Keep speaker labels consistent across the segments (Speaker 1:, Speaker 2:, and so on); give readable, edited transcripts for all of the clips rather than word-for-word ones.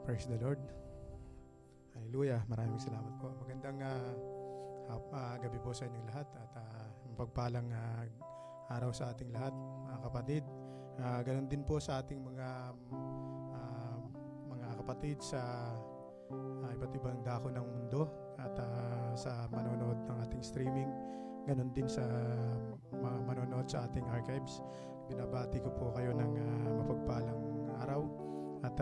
Speaker 1: Praise the Lord. Hallelujah. Maraming salamat po. Magandang gabi po sa inyong lahat at mapagpalang araw sa ating lahat, mga kapatid. Ganon din po sa ating mga kapatid sa iba't ibang dako ng mundo at sa manonood ng ating streaming. Ganon din sa manonood sa ating archives. Binabati ko po kayo ng mapagpalang araw at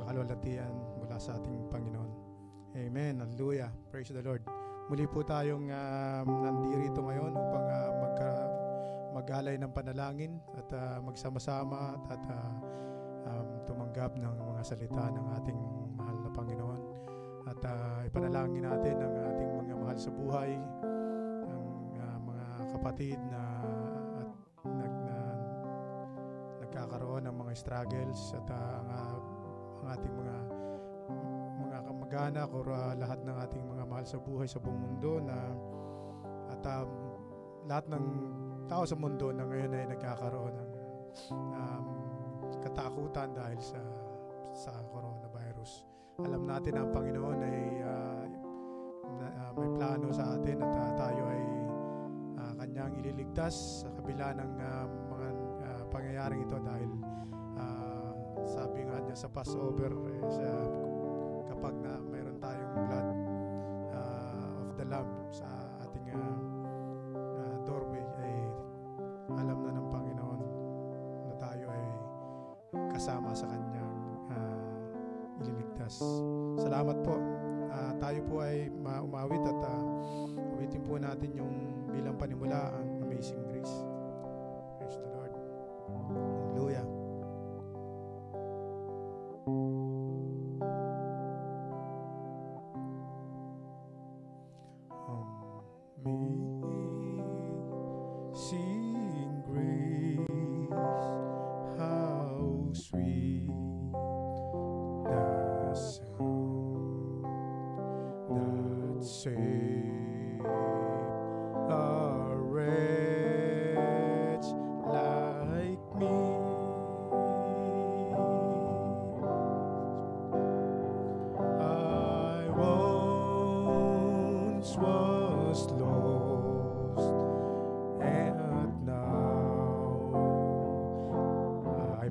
Speaker 1: kalwalhatian mula sa ating Panginoon. Amen. Hallelujah. Praise the Lord. Muli po tayong nandirito ngayon upang mag-alay ng panalangin at magsama-sama at tumanggap ng mga salita ng ating mahal na Panginoon. At ipanalangin natin ang ating mga mahal sa buhay, ang mga kapatid na nagkakaroon ng mga struggles at ang ating mga kamag-anak o lahat ng ating mga mahal sa buhay sa buong mundo at lahat ng tao sa mundo na ngayon ay nagkakaroon ng katakutan dahil sa coronavirus. Alam natin ang Panginoon ay may plano sa atin at tayo ay kanyang ililigtas sa kabila ng mga pangyayaring ito dahil sabi nga niya sa Passover kapag mayroon tayong blood of the Lamb sa ating doorway ay alam na ng Panginoon na tayo ay kasama sa kanyang ililigtas. Salamat po. Tayo po ay umawit at uwitin po natin yung bilang panimula ang Amazing Grace. Praise the Lord. Hallelujah. Amazing grace, how sweet the sound that saved a wretch like me. I once was lost, and now I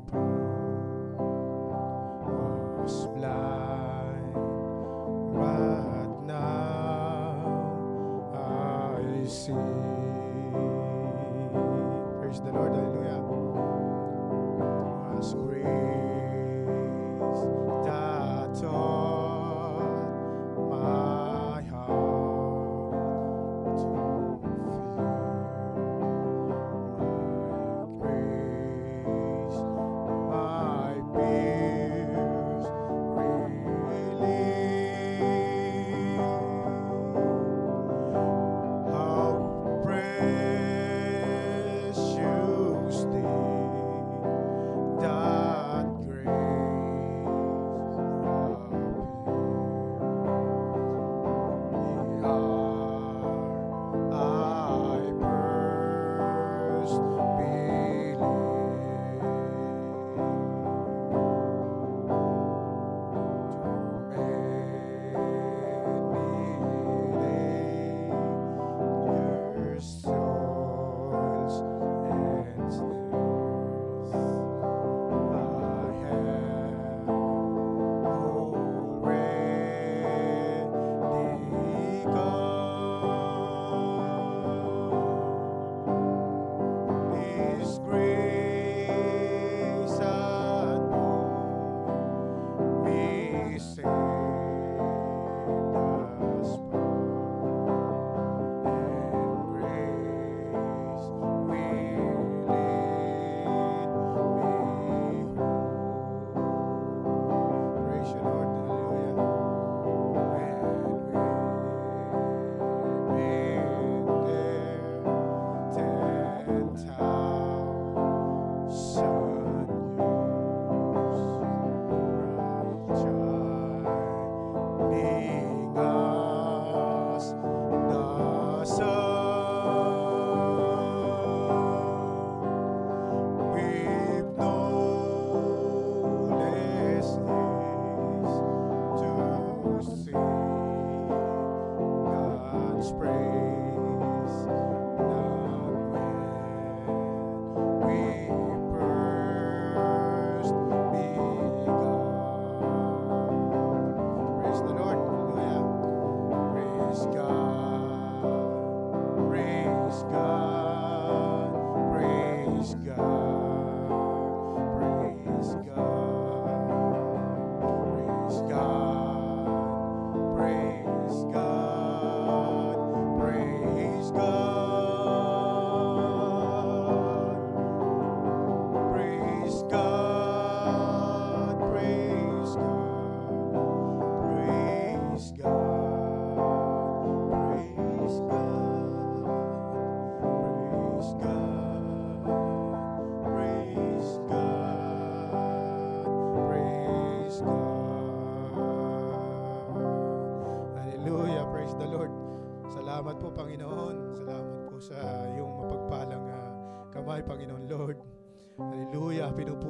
Speaker 1: was blind, but now I see. Praise the Lord, hallelujah. Was grace that taught my heart to fear. My grace, my fears relief. How precious things that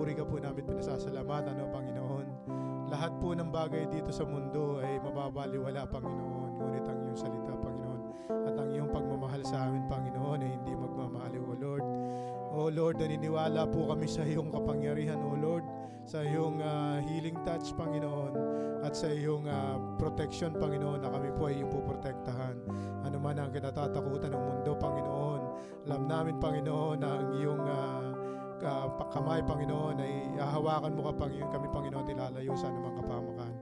Speaker 1: pinupuri ka po namin, pinasasalamatan, Panginoon. Lahat po ng bagay dito sa mundo ay mababaliwala, Panginoon. Ngunit ang iyong salita, Panginoon, at ang iyong pagmamahal sa amin, Panginoon, ay hindi magmamahali, O Lord. O Lord, naniniwala po kami sa iyong kapangyarihan, O Lord, sa iyong healing touch, Panginoon, at sa iyong protection, Panginoon, na kami po ay iyong puprotektahan. Ano man ang kinatatakutan ng mundo, Panginoon, alam namin, Panginoon, na ang iyong kamay, Panginoon, ay hahawakan mo kami, Panginoon, tilalayo sa anumang kapamakan.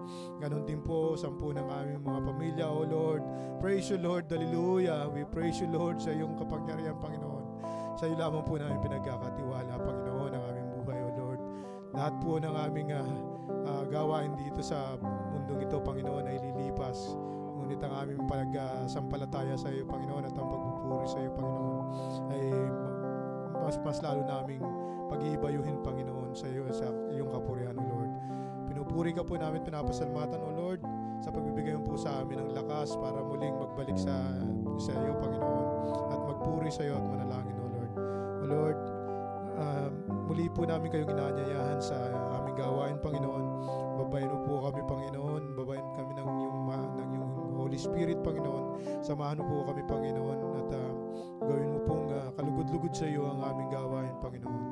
Speaker 1: Ganon din po sa ng aming mga pamilya, O Lord. Praise you, Lord. Hallelujah. We praise you, Lord, sa iyong kapangyarihan, Panginoon. Sa iyo lamang po namin pinagkakatiwala, Panginoon, ang aming buhay, O Lord. Lahat po ng aming gawain dito sa mundong ito, Panginoon, ay lilipas. Ngunit ang aming pagsampalataya sa iyo, Panginoon, at ang pagpupuri sa iyo, Panginoon, ay mas lalo naming pag-iibayuhin, Panginoon, sa iyo, sa iyong kapurihan, O Lord. Pinupuri ka po namin, pinapasalamatan, O Lord, sa pagbibigay mo po sa amin ng lakas para muling magbalik sa iyo, Panginoon, at magpuri sa iyo at manalangin, O Lord. O Lord, muli po namin kayong inaanyayahan sa aming gawain, Panginoon. Babayan mo po kami, Panginoon. Babayan kami ng iyong Holy Spirit, Panginoon. Samahan mo po kami, Panginoon, at gawin mo pong kalugod-lugod sa iyo ang aming gawain, Panginoon.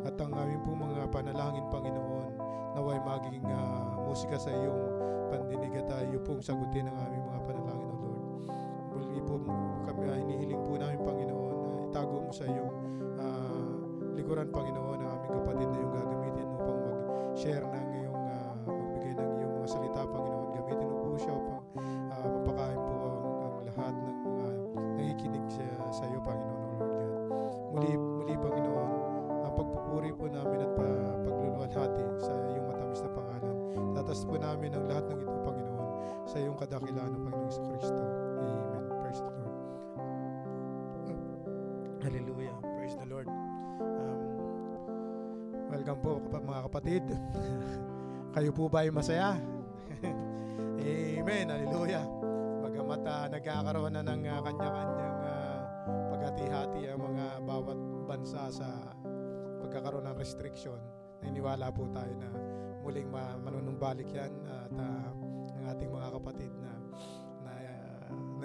Speaker 1: At ang aming pong mga panalangin, Panginoon, naway maging musika sa iyong pandinig at iyo pong sagutin ang aming mga panalangin, O Lord. Muli po kami hinihiling po namin, Panginoon, itago mo sa iyong likuran, Panginoon, ang aming kapatid na iyong gagamitin upang mag-share ng iyong magbigay ng iyong mga salita, Panginoon. Gamitin mo po siya upang mapakain po ang lahat ng nakikinig sa iyo, Panginoon, O Lord God. Muli, Panginoon, ang pagpupuri po namin at pagluluwalhati sa iyong matamis na pangalan. Tatas po namin ang lahat ng ito, Panginoon, sa iyong kadakilaan ng Panginoong Jesucristo. Amen. Praise the Lord. Hallelujah. Praise the Lord. Welcome po mga kapatid. Kayo po ba ay masaya? Amen. Hallelujah. Bagamat nagkakaroon na ng kanya-kanyang paghati-hati ang mga bawat bansa sa pagkakaroon ng restriction, naniniwala po tayo na muling manunumbalik yan at ang ating mga kapatid na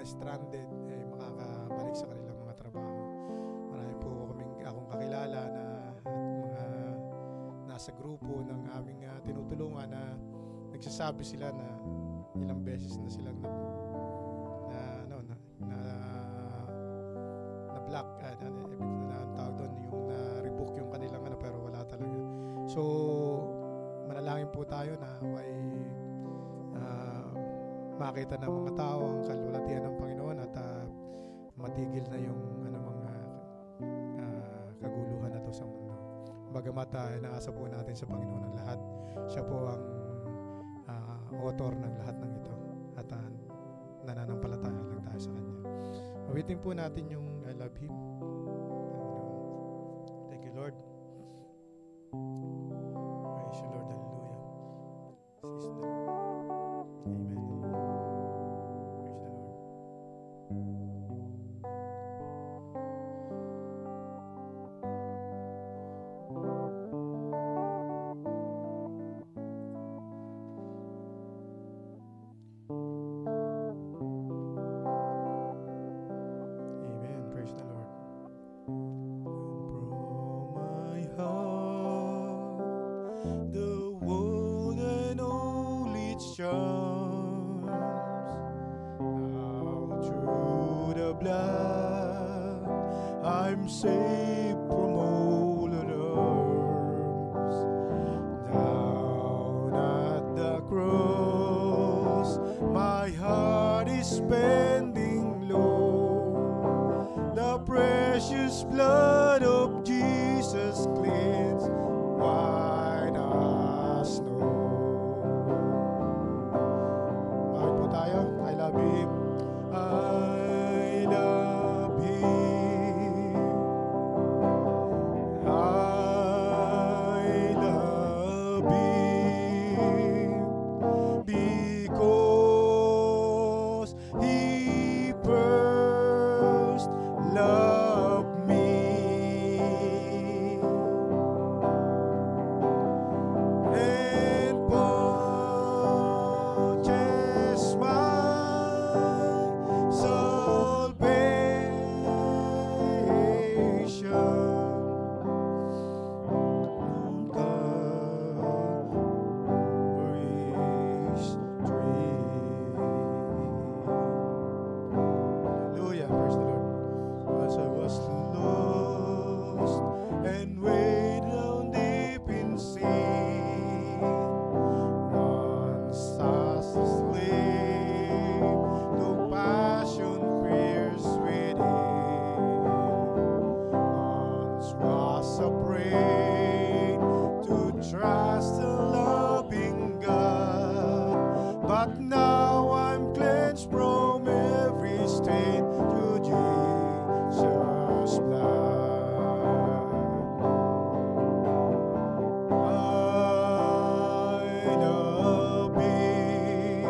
Speaker 1: stranded ay makakabalik sa kanilang mga trabaho. Marami po akong kakilala na mga nasa grupo ng aming tinutulungan na nagsasabi sila na ilang beses na silang na block, ang tawag doon, yung na-revoke yung kanilang pero wala talaga. So manalangin po tayo na may makita ng mga tao ang kalwalatian ng Panginoon at matigil na yung mga kaguluhan na to sa mundo. Bagamat inaasa po natin sa Panginoon ang lahat. Siya po ang author ng lahat ng ito at nananampalataya lang tayo sa Kanya. Awitin po natin yung I love Him. Thank you, Lord. Praise you, Lord. Hallelujah. Praise the Lord. Amen. Praise the Lord. Amen. Praise the Lord. From my heart, the world and all its charms, now through the blood, I'm safe from all alarms. Down at the cross, my heart is bending low. The precious blood of Jesus cleans white as snow. Bakit po tayo? I love Him. I love Him. but now I'm cleansed from every stain through Jesus' blood. I love Thee.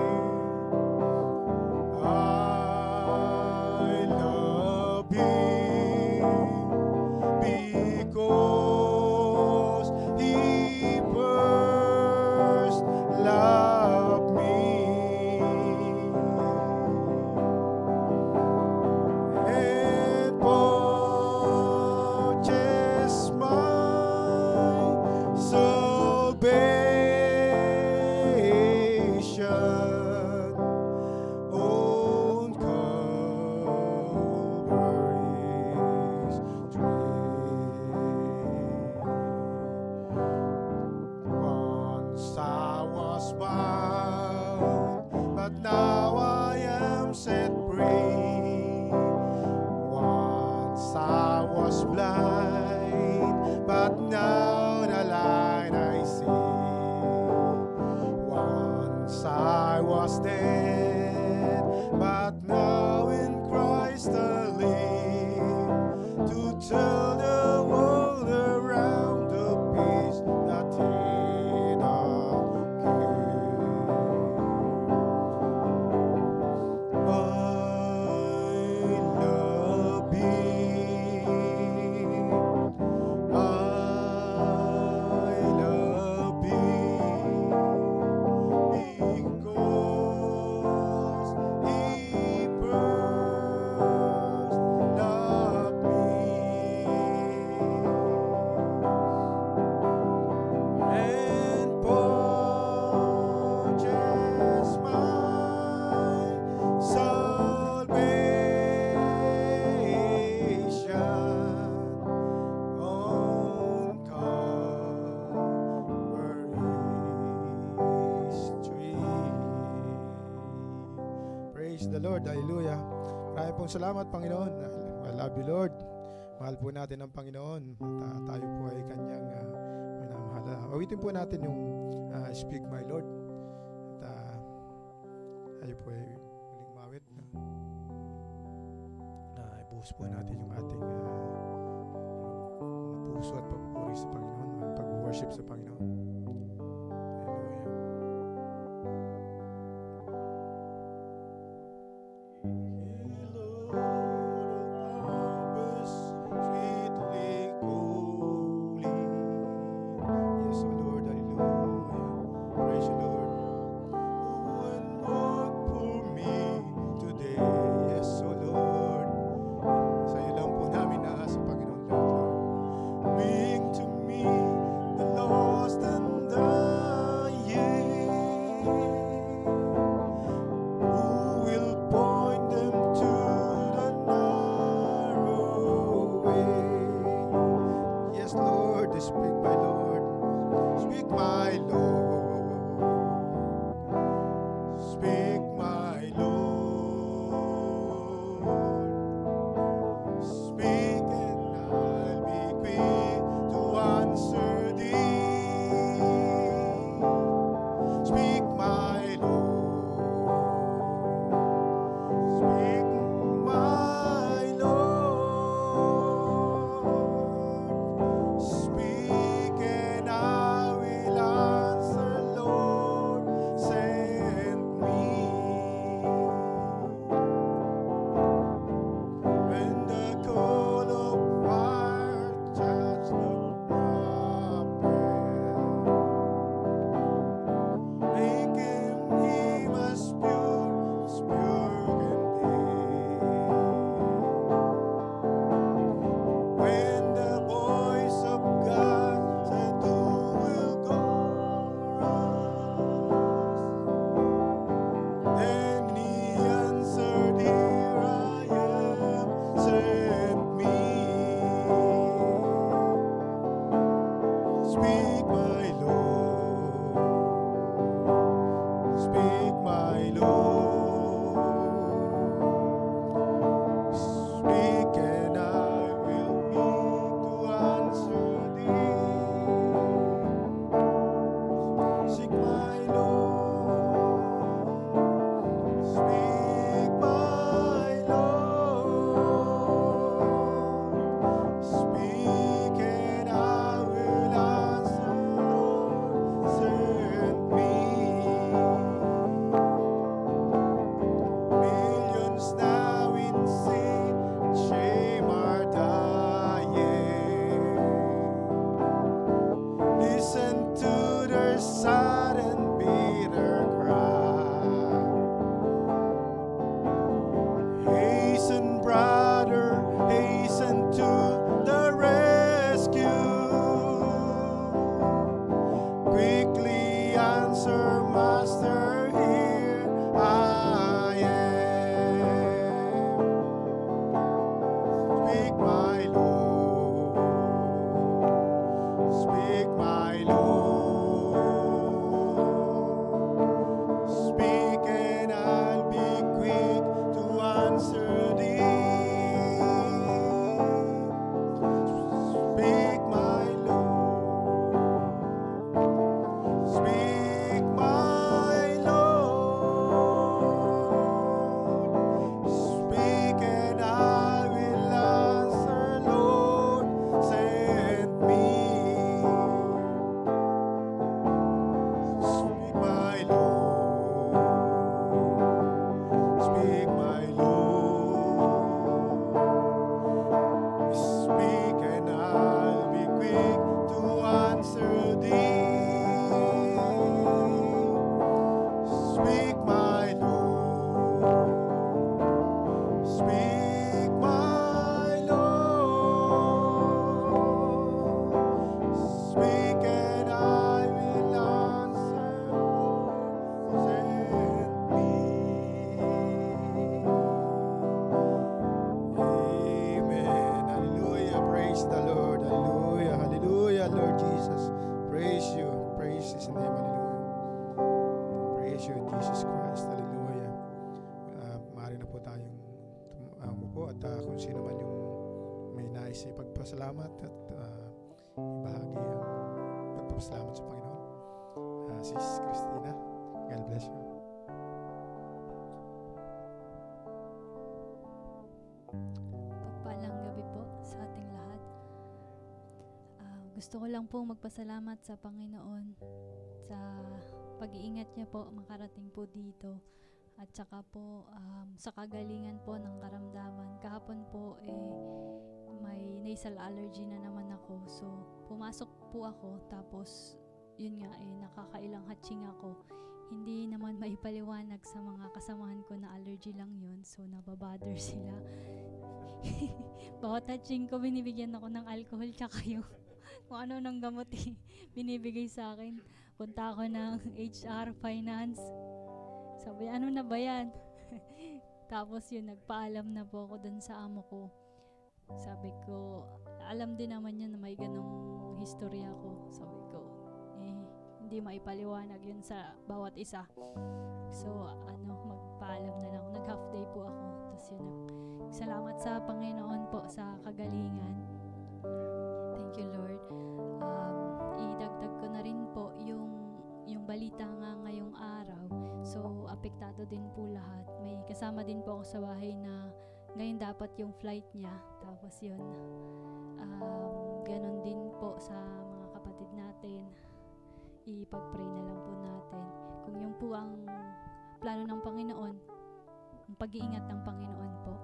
Speaker 1: I love Thee because He first loved me and purchased my salvation on Calvary's tree. Once I was bound, but now I am set free. Once I was blind, but now the light I see. Once I was dead, but now in Christ I live, to tell the world around the peace that He doth give. I love Thee. I love Thee because He first loved me and purchased my salvation on Calvary's tree. Praise the Lord. Hallelujah. Maraming pong salamat, Panginoon. I love you, Lord. Mahal po natin ang Panginoon. At tayo po ay Kanyang minamahal. Awitin po natin yung Speak My Lord. At tayo po ay muling mawit. Ibuhos po natin yung ating mga puso at pagpupuri sa Panginoon, pag-worship sa Panginoon. Hallelujah. Yes, O Lord, hallelujah. Praise you, Lord. Who and walk for me today. Yes, O Lord. Sa iyo lang po namin naasa, Panginoon, Lord. Bring to me the lost and dying. Who will point them to the narrow way? Yes, Lord, speak, my Lord. Speak, my Lord. Speak, my Lord. Speak, and I'll be quick to answer thee. Speak, my Lord. Speak, my Lord. Speak, and I will answer. Jesus' name, hallelujah. Praise you, Jesus Christ, hallelujah. Maaari na po tayong umupo at kung sino man yung may nais ipagpasalamat at ibahagi ang pagpapasalamat sa Panginoon. Sis Christina, God bless you.
Speaker 2: Pagpalang gabi po sa ating lahat. Gusto ko lang po magpasalamat sa Panginoon sa pag-iingat niya po makarating po dito at saka po sa kagalingan po ng karamdaman. Kahapon po may nasal allergy na naman ako, so pumasok po ako tapos yun nga nakakailang hatching ako. Hindi naman maipaliwanag sa mga kasamahan ko na allergy lang yun, so nababother sila. Bawat hatching ko binibigyan ako ng alcohol tsaka yung kung ano ng gamot binibigay sa akin. Punta ako ng HR, finance. Sabi, ano na ba yan? Tapos yun, nagpaalam na po ako dun sa amo ko. Sabi ko, alam din naman yun na may ganong historya ko. Sabi ko, hindi maipaliwanag yun sa bawat isa. So, magpaalam na lang. Nag-half day po ako. Tapos yun, salamat sa Panginoon po sa kagalingan. Thank you, Lord. Idagdag ko na rin po yung balita nga ngayong araw. So, apektado din po lahat. May kasama din po ako sa bahay na ngayon dapat yung flight niya. Tapos yun, ganon din po sa mga kapatid natin. Ipag-pray na lang po natin. Kung yung po ang plano ng Panginoon, ang pag-iingat ng Panginoon po.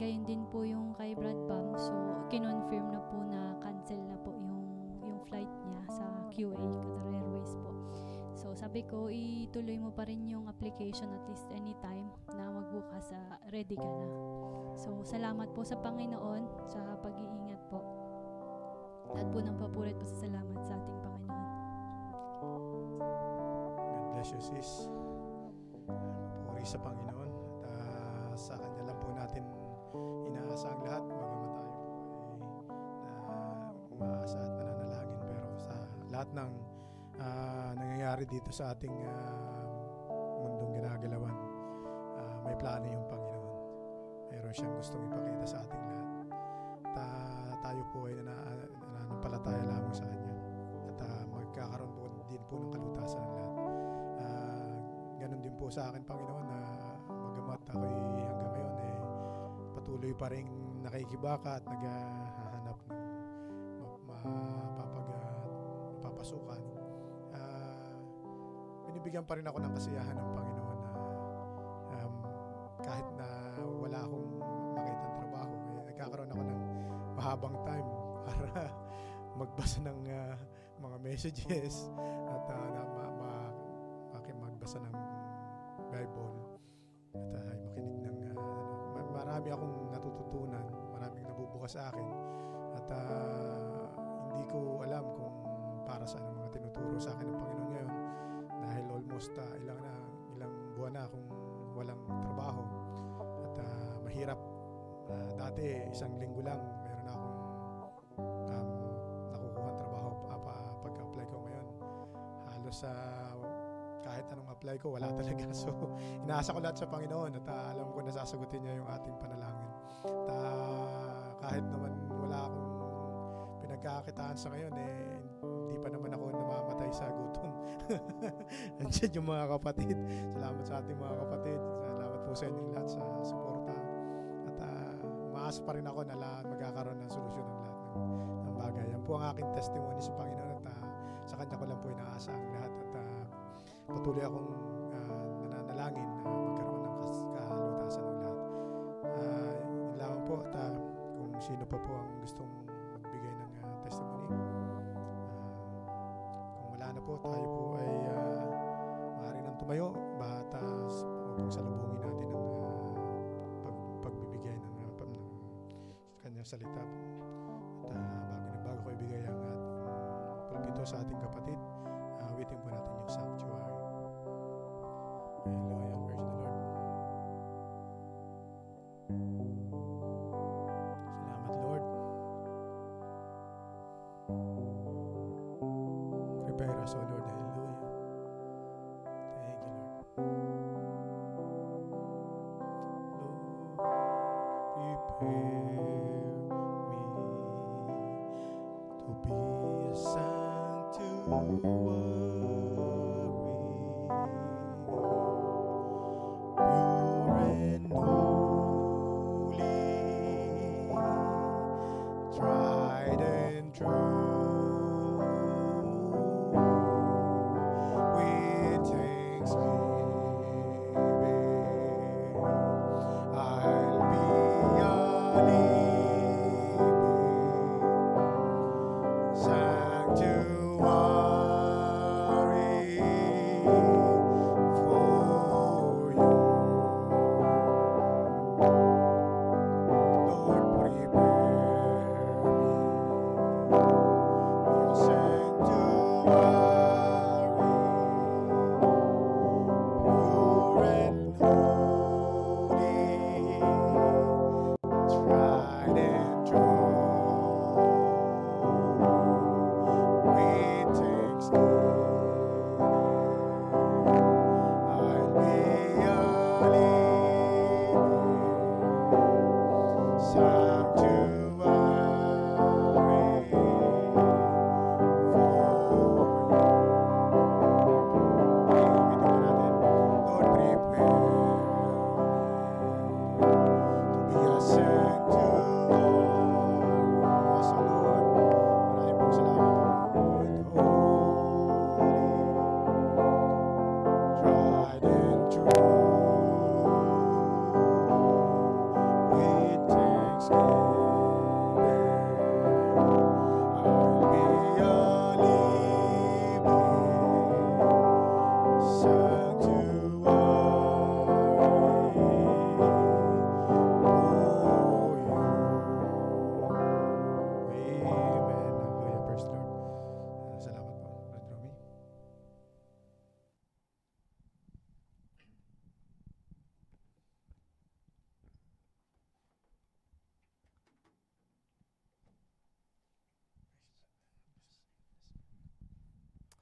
Speaker 2: Gayon din po yung kay Brad Bam. So, kinonfirm na po na cancel na po yung flight niya sa QA, Qatar Airways po. So, sabi ko, ituloy mo pa rin yung application at least anytime na magbukas, ready ka na. So, salamat po sa Panginoon sa pag-iingat po. At po ng papurit po sa salamat sa ating Panginoon.
Speaker 1: God bless you, sis. Papuri sa Panginoon. At sa Kanya lang po natin inaasa ang lahat. Bagamat tayo po ay umaasa at nananalangin. Pero sa lahat ng nangyayari dito sa ating mundong ginagalawan, may plano yung Panginoon. Mayroon siyang gustong ipakita sa ating lahat. Tayo po ay nananampalataya lamang sa Kanya. At magkakaroon po din po ng kalutasan ng lahat. Ganon din po sa akin, Panginoon, na bagamat ako'y hanggang ngayon patuloy pa rin nakikibaka at naghahanap ng mapapasukan. Binibigyan pa rin ako ng kasiyahan ng Panginoon na kahit na wala akong makitang trabaho, nagkakaroon ako ng mahabang time para magbasa ng mga messages at magbasa ng Bible at makinig ng marami akong natututunan, maraming nabubukas sa akin at hindi ko alam kung para saan ang mga tinuturo sa akin ng Panginoon ngayon dahil almost ilang buwan na akong walang trabaho at mahirap. Dati isang linggo lang meron akong nakukuha trabaho pagka-apply ko. Ngayon halos kahit anong apply ko wala talaga. So inaasa ko lahat sa Panginoon at alam ko na sasagutin niya yung ating panalangin. Kahit naman wala akong pinagkakakitaan sa ngayon, hindi pa naman ako namamatay sa gutom. Andiyan yung mga kapatid. Salamat sa ating mga kapatid. Salamat po sa inyong lahat sa suporta. At umaasa pa rin ako na lahat magkakaroon ng solusyon ng lahat ng bagay. Yan po ang aking testimony sa Panginoon at sa Kanya ko lang po inaasa ang lahat at patuloy akong nananalangin na magkaroon ng kalutasan ng lahat. Yun lamang po at kung sino pa po ang gustong magbigay ng testimony, kung wala na po, tayo po ay maaari nang tumayo at upang salubungin natin ang pagbibigay ng kanyang salita po. At bago ko ibigay ang pulpito sa ating kapatid, awitin po natin yung sanctuary. Hallelujah, praise the Lord. Salamat, Lord. Prepare us, O Lord, dahil to be a sanctuary, pure and holy, tried and true, with thanksgiving, I'll be a living sanctuary for you. Lord, prepare me a sanctuary, pure and holy, tried and true, with thanksgiving, I'll be a living sanctuary for Lord, prepare me to be a sanctuary. Yes, O Lord. Maraming pong salamat, Lord. Tried and true, with thanksgiving, I'll be a living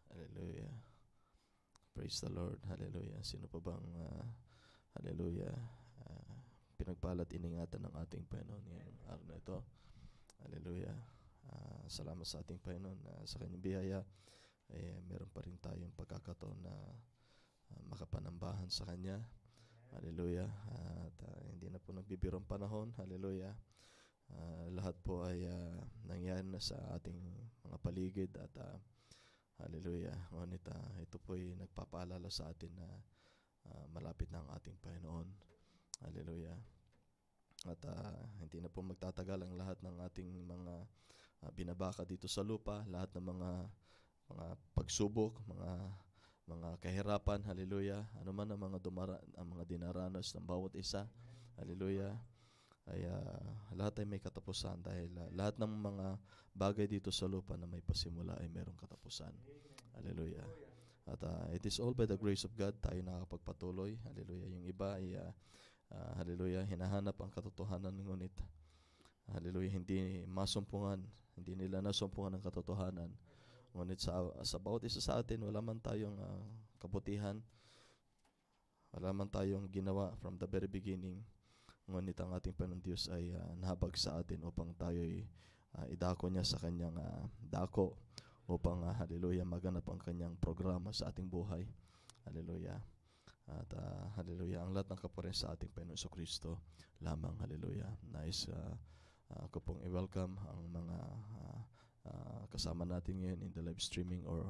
Speaker 3: Hallelujah. Praise the Lord. Hallelujah. Sino pa bang hallelujah, pinagpalat iningatan ng ating Panginoon ngayong araw na ito? Hallelujah. Salamat sa ating Panginoon sa kanyang biyaya ay meron pa rin tayong pagkakataon na makapanambahan sa kanya. Hallelujah. At hindi na po nagbibirong panahon. Hallelujah. Lahat po ay nangyari na sa ating mga paligid at hallelujah. Ngunit ito po ay nagpapaalala sa atin na malapit na ang ating Panginoon. Hallelujah. At hindi na po magtatagal ang lahat ng ating mga binabaka dito sa lupa, lahat ng mga pagsubok, mga kahirapan, hallelujah. Ano man ang mga dinaranas ng bawat isa, hallelujah. Ay lahat ay may katapusan dahil lahat ng mga bagay dito sa lupa na may pasimula ay mayroong katapusan. Hallelujah. At it is all by the grace of God tayo nakakapagpatuloy. Hallelujah. Yung iba ay hallelujah, hinahanap ang katotohanan, ngunit hallelujah, hindi masumpungan, hindi nila nasumpungan ang katotohanan. Ngunit sa bawat isa sa atin, wala man tayong kabutihan, wala man tayong ginawa from the very beginning. Ngunit ang ating Panginoon Diyos ay nahabag sa atin upang tayo'y idako niya sa kanyang dako upang hallelujah, maganap ang kanyang programa sa ating buhay. Hallelujah. At hallelujah, ang lahat ng kapurihan sa ating Panginoon Kristo lamang. Hallelujah. Nice. Ako pong i-welcome ang mga kasama natin ngayon in the live streaming or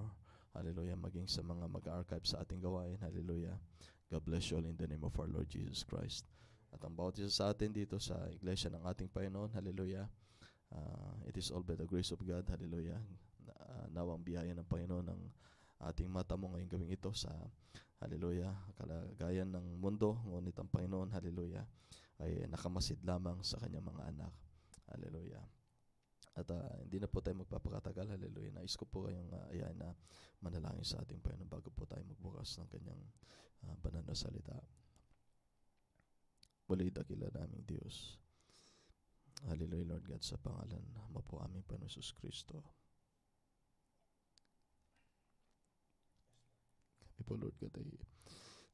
Speaker 3: hallelujah, maging sa mga mag-archive sa ating gawain. Hallelujah. God bless you all in the name of our Lord Jesus Christ. At ang bawat isa sa atin dito sa iglesia ng ating Panginoon, hallelujah, it is all by the grace of God, hallelujah. Nawang biyaya ng Panginoon ang ating mata mo ngayong gawing ito sa, hallelujah, kalagayan ng mundo, ngunit ang Panginoon, hallelujah, ay nakamasid lamang sa kanyang mga anak, hallelujah. At hindi na po tayo magpapakatagal, hallelujah. Nais ko po kayong ayain na manalangin sa ating Panginoon bago po tayo magbukas ng kanyang banal na salita. Muli dakila naming Diyos. Hallelujah, Lord God, sa pangalan mo po aming Panginoon Jesus Kristo. Kami po, Lord God, ay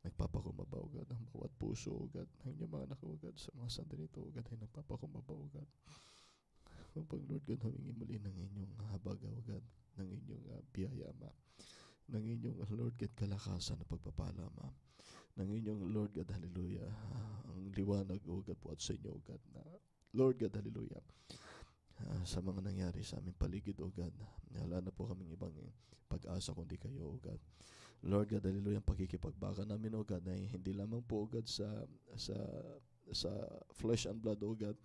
Speaker 3: Nagpapakumbaba, O God, ang bawat puso, O God, ng inyong mga anak, O God, sa mga sandali ito, O God, ay nagpapakumbaba, O God. Upang, Lord God, humingi muli ng inyong habag, O God, ng inyong biyaya, Ama. Ng inyong, Lord God, kalakasan na pagpapala, Ama. Ng inyong, Lord God, hallelujah, ang liwanag, O God, po at sa inyo, O God, na, Lord God, hallelujah, sa mga nangyari sa aming paligid, O God, wala na po kaming ibang pag-asa kundi kayo, O God. Lord God, hallelujah, ang pagkikipagbaka namin, O God, ay hindi lamang po, O God, sa sa flesh and blood, O God,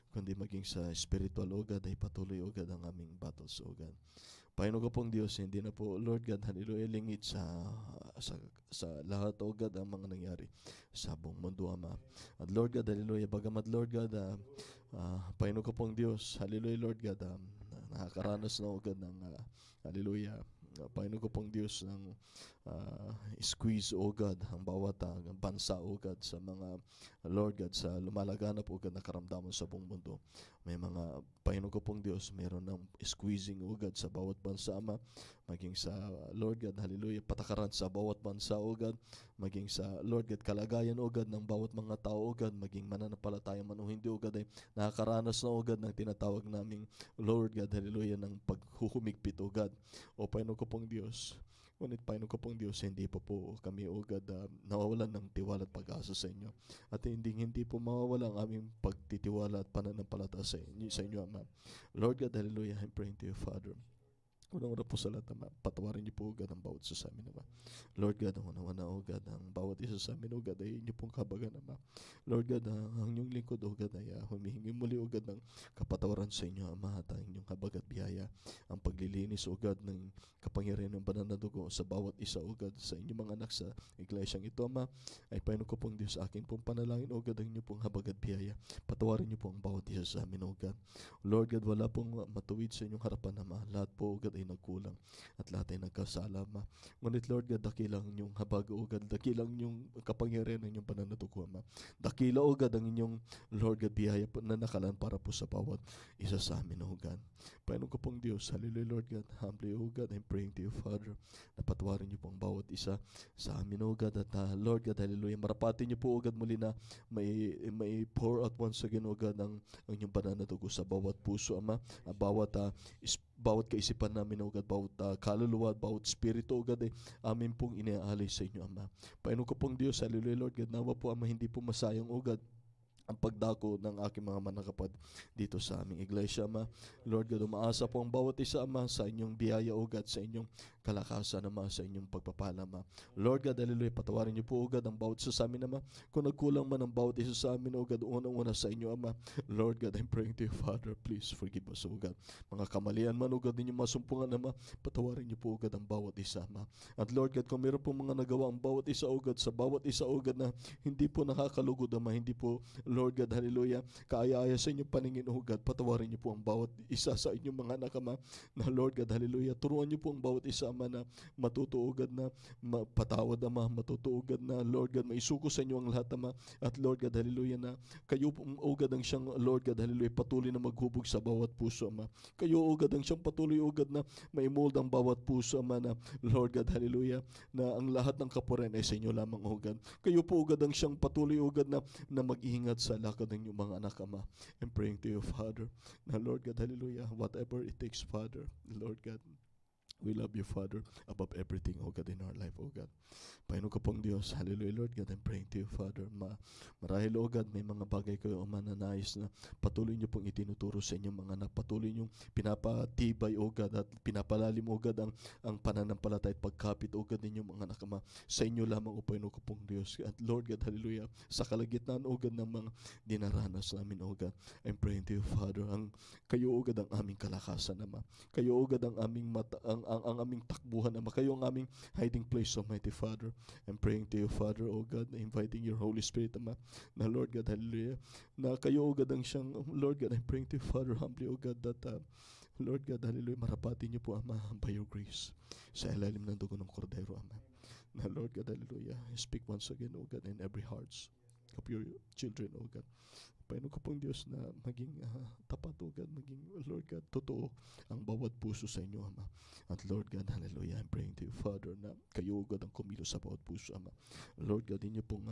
Speaker 3: kundi maging sa spiritual, O God, ay patuloy, O God, ang aming battles, O God. Panginoon ko pong Diyos, hindi na po, Lord God, hallelujah, lingid sa lahat, O God, ang mga nangyari sa buong mundo, Ama. At Lord God, hallelujah, bagamat, Lord God, Panginoon ko pong Diyos, hallelujah, Lord God, nakakaranas na, O God, ng, hallelujah, Panginoon ko pong Diyos ng squeeze, O God, ang bawat bansa, O God, sa mga, Lord God, sa lumalaganap, O God, na karamdaman sa buong mundo. May mga, Panginoon ko pong Diyos, meron ng squeezing, O God, sa bawat bansa, Ama, maging sa, Lord God, hallelujah, patakaran sa bawat bansa, O God, maging sa, Lord God, kalagayan, O God, ng bawat mga tao, O God, maging mananampalataya man o hindi, O God, ay nakakaranas na, O God, ng tinatawag naming, Lord God, hallelujah, ng paghuhumigpit, O God. O Panginoon ko pong Diyos, ngunit Panginoon ko pong Diyos, hindi po kami, O God, nawawalan ng tiwala at pag-asa sa inyo. At hindi po mawawala ang aming pagtitiwala at pananampalataya sa inyo, Ama. Lord God, hallelujah, I'm praying to you, Father. Unang-una po sa lahat, Ama, patawarin niyo po, O God, ang bawat isa sa amin, Ama. Lord God, ang unang-una, O God, ang bawat isa sa amin, O God, ay inyo pong kabagan, Ama. Lord God, ang inyong lingkod, O God, ay humihingi muli, O God, ng kapatawaran sa inyo, Ama, at ang inyong habag at biyaya, ang paglilinis, O God, ng kapangyarihan ng banal na dugo sa bawat isa, O God, sa inyong mga anak sa iglesyang ito, Ama. Ay Panginoon ko pong Diyos, aking pong panalangin, O God, ang inyong pong habag at biyaya. Patawarin niyo po ang bawat isa sa amin, O God. Lord God, wala pong matuwid sa inyong harapan, Ama. Lahat po, O God, ay nagkulang at lahat ay nagkasala, Ama. Ngunit, Lord God, dakilang inyong habag, O God, dakilang inyong kapangyarihan ng inyong pananadugo, Ama. Dakila, O God, ang inyong, Lord God, biyaya po na nakalaan para po sa bawat isa sa amin, O God. Panginoon ko pong Diyos, hallelujah, Lord God, humbly, O God, I'm praying to you, Father, na patawarin niyo po ang bawat isa sa amin, O God, at Lord God, hallelujah, marapatin niyo po, O God, muli na may pour out once again, O God, ang inyong pananadugo sa bawat puso, Ama, bawat kaisipan namin, O God, bawat kaluluwa, bawat spirito, O God, amin pong iniaalay sa inyo, Ama. Panginoon ko pong Diyos, hallelujah, Lord God, nawa po, Ama, hindi po masayang, O God, ang pagdako ng aking mga manakapad dito sa aming iglesia, Ama. Lord God, umaasa po ang bawat isa, Ama, sa inyong biyaya, O God, sa inyong kalakasan, Ama, sa inyong pagpapala, Ama. Lord God, hallelujah, patawarin niyo po, O God, ang bawat isa sa amin, Ama. Kung nagkulang man ang bawat isa sa amin, O God, unang-una sa inyo, Ama. Lord God, I'm praying to you, Father, please forgive us, O God. Mga kamalian man, O God, ninyo masumpungan, Ama, patawarin niyo po, O God, ang bawat isa, Ama. At Lord God, kung meron po mga nagawa ang bawat isa, O God, sa bawat isa, O God, na hindi po nakakalugod, Ama, hindi po, Lord God, hallelujah, kaaya-aya sa inyong paningin, O God, patawarin niyo po ang bawat isa sa inyong mga anak, Ama, na Lord God, hallelujah, turuan niyo po ang bawat isa, Ama, na matuto, O God, na patawad, Ama, matuto, O God, na Lord God, maisuko sa inyo ang lahat, Ama, at Lord God, hallelujah, na kayo, O God, ang siyang, Lord God, hallelujah, patuloy na maghubog sa bawat puso, Ama. Kayo, O God, ang siyang patuloy, O God, na maimold ang bawat puso, Ama, na Lord God, hallelujah, na ang lahat ng kapuren ay sa inyo lamang, O God. Kayo po, O God, ang siyang patuloy, O God, na mag-iingat sa lakad ng inyong mga anak, Ama. I'm praying to you, Father, na Lord God, hallelujah, whatever it takes, Father, Lord God, we love you, Father, above everything, O God, in our life, O God. Panginoon ko pong Diyos, hallelujah, Lord God, I'm praying to you, Father. Marahil, O God, may mga bagay kayo, mananais na patuloy niyo pong itinuturo sa inyong mga anak. Patuloy niyong pinapatibay, O God, at pinapalalim, O God, ang pananampalataya at pagkapit, O God, ninyong mga anak, Ama. Sa inyo lamang, O Panginoon ko pong Diyos. At Lord God, hallelujah, sa kalagitnaan, O God, ng mga dinaranas namin, O God, I'm praying to you, Father. Kayo, O God, ang aming kalakasan, Ama. Kayo, O God, ang aming ang aming takbuhan, Ama. Kayo ang aming hiding place, Almighty Father. I'm praying to you, Father, O God, inviting your Holy Spirit, Ama, na Lord God, hallelujah, na kayo, O God, ang siyang, Lord God, I'm praying to you, Father, humbly, O God, that, Lord God, hallelujah, marapati niyo po, Ama, by your grace, sa ilalim ng dugo ng Kordero, Ama. Na Lord God, hallelujah, speak once again, O God, in every hearts of your children, O God. Panginoon ko pong Diyos na maging tapat, O God, maging, Lord God, totoo ang bawat puso sa inyo, Ama. At Lord God, hallelujah, I'm praying to you, Father, na kayo, O God, ang kumilos sa bawat puso, Ama. Lord God, inyo pong,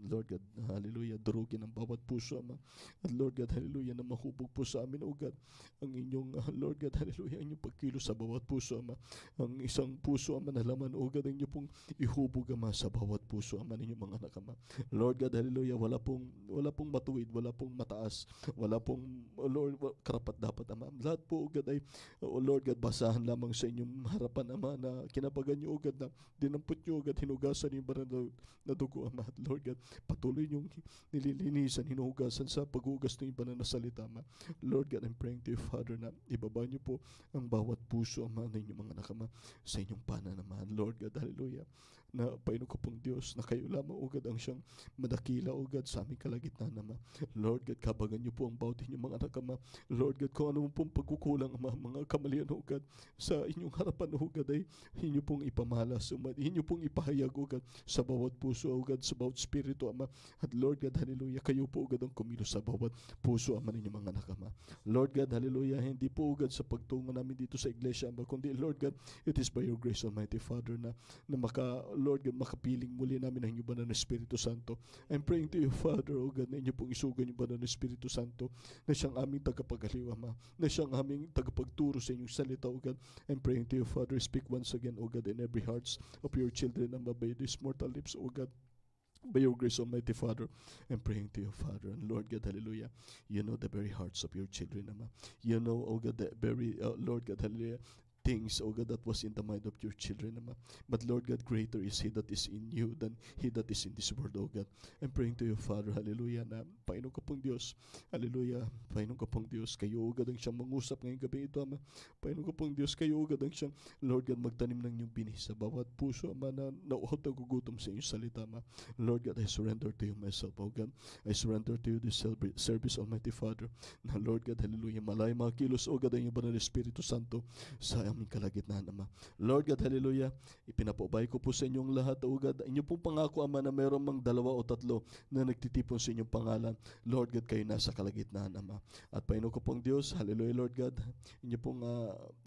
Speaker 3: Lord God, hallelujah, durugin ang bawat puso, Ama. At Lord God, hallelujah, na mahubog po sa amin, O God, ang inyong, Lord God, hallelujah, ang inyong pagkilos sa bawat puso, Ama. Ang isang puso, Ama, na laman, O God, ang inyo pong ihubog, Ama, sa bawat puso, Ama, ninyo mga anak, Ama. Lord God, hallelujah, wala pong matuwid, wala pong mataas, wala pong, Lord, karapat dapat, Ama. Lahat po, O God, ay, Lord God, basahan lamang sa inyong harapan, Ama, na kinapagan niyo, O God, na dinampot niyo, O God, hinugasan yung banal na dugo, Ama. At Lord God, patuloy niyong nililinisan, hinuhugasan sa paghugas ng banal na salita, Ama. Lord God, I'm praying to you, Father, na ibaba niyo po ang bawat puso, Ama, na inyong mga anak, Ama, sa inyong pananaman. Lord God, hallelujah, na Panginoon ko pong Diyos, na kayo lamang, O God, ang siyang madakila, O God, sa aming kalagitnaan, Ama. Lord God, kabagan niyo po ang bawat inyong mga anak, Ama. Lord God, kung ano pong pagkukulang, Ama, mga kamalian, O God, sa inyong harapan, O God, ay inyo pong ipamalas, inyo pong ipahayag, O God, sa bawat puso, O God, sa bawat spirito, Ama. At Lord God, hallelujah, kayo po, O God, ang kumilos sa bawat puso, Ama, ninyong mga anak, Ama. Lord God, hallelujah, hindi po, O God, sa pagtungo namin dito sa iglesia, Ama, kundi, Lord God, it is by your grace, Almighty Father, na Lord God, makapiling muli namin ang inyong banal na Espiritu Santo. I'm praying to you, Father, O God, na inyo pong isugan yung banal na Espiritu Santo, na siyang aming tagapagaliw, Ama, na siyang aming tagapagturo sa inyong salita, O God. I'm praying to you, Father, speak once again, O God, in every hearts of your children, Ama, by these mortal lips, O God. By your grace, Almighty Father, I'm praying to you, Father, and Lord God, hallelujah, you know the very hearts of your children, Ama. You know, O God, the very, Lord God, hallelujah, things, O God, that was in the mind of your children, Ama. But Lord God, greater is He that is in you than he that is in this world, O God. I'm praying to you, Father, hallelujah, na Panginoon ko pong Diyos, hallelujah, Panginoon ko pong Diyos, kayo, O God, ang siyang mangusap ngayong gabi ito, Ama. Panginoon ko pong Diyos, kayo, O God, ang siyang, Lord God, magtanim ng inyong binis sa bawat puso, Ama, na nauhot na gugutom sa inyong salita, Ama. Lord God, I surrender to you myself, O God. I surrender to you this service, Almighty Father, na Lord God, hallelujah, malay mga kilos, O God, ang inyong banal na Espiritu Santo sa aming kalagitnaan, Ama. Lord God, hallelujah, ipinapubay ko po sa inyong lahat, O God, inyo pong pangako, Ama, na mayroong mang 2 o 3 na nagtitipon sa inyong pangalan. Lord God, kayo nasa kalagitnaan, Ama. At Panginoon ko pong Diyos, hallelujah, Lord God, inyo pong,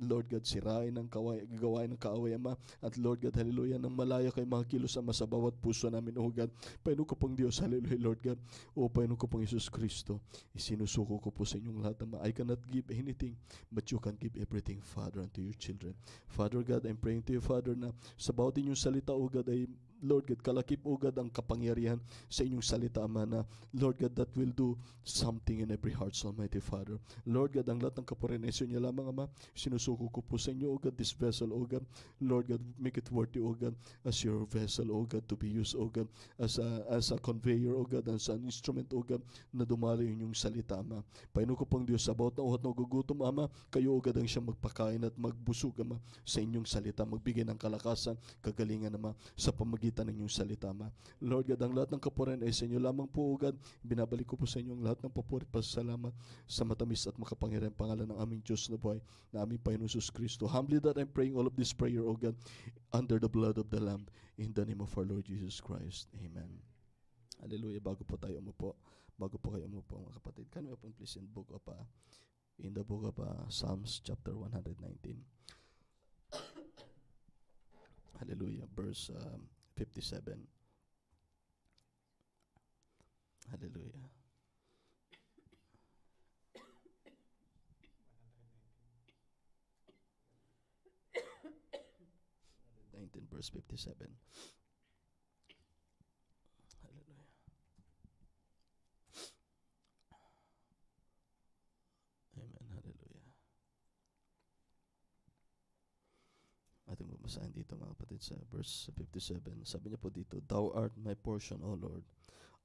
Speaker 3: Lord God, sirain ng gagawain ng kaaway, Ama. At Lord God, hallelujah, nang malaya kayo mga kilos, Ama, sa bawat puso namin, O God. Panginoon ko pong Diyos, hallelujah, Lord God. O Panginoon ko pong Jesus Kristo, isinusuko ko po sa inyong lahat, Ama. I cannot give anything, but you can give everything, Father, unto your children. Father God, I'm praying to you, Father, na sa bawat inyong salita, O God, ay Lord God, kalakip, O God, ang kapangyarihan sa inyong salita, Ama, na Lord God, that will do something in every heart, Almighty Father. Lord God, ang lahat ng kaparenesyon niya lamang, Ama, sinusuko ko po sa inyo, O God, this vessel, O God. Lord God, make it worthy, O God, as your vessel, O God, to be used, O God, as a conveyor, O God, as an instrument, O God, na dumalo yung salita, Ama. Panginoon ko pong Diyos, sa bawat na uhat na gugutom, Ama, kayo, O God, ang siyang magpakain at magbusog, Ama, sa inyong salita, magbigay ng kalakasan, kagalingan, Ama, sa pamagitan ng inyong salita, Ama. Lord God, ang lahat ng kapuren ay sa inyo lamang po, O God. Binabalik ko po sa inyo ang lahat ng papuri, pasasalamat sa matamis at makapangyarihang pangalan ng aming Diyos na buhay, na aming Panginoon Jesus Kristo. Humbly that I'm praying all of this prayer, O God, under the blood of the Lamb, in the name of our Lord Jesus Christ. Amen. Hallelujah. Bago po tayo umupo, bago po kayo umupo, mga kapatid, can we open please in the book of Psalms chapter 119. Hallelujah. Verse 57. Hallelujah. 19 verse 57. Hallelujah. Amen. Hallelujah. Ating babasahin dito, mga kapatid, sa verse 57. Sabi niya po dito, Thou art my portion, O Lord.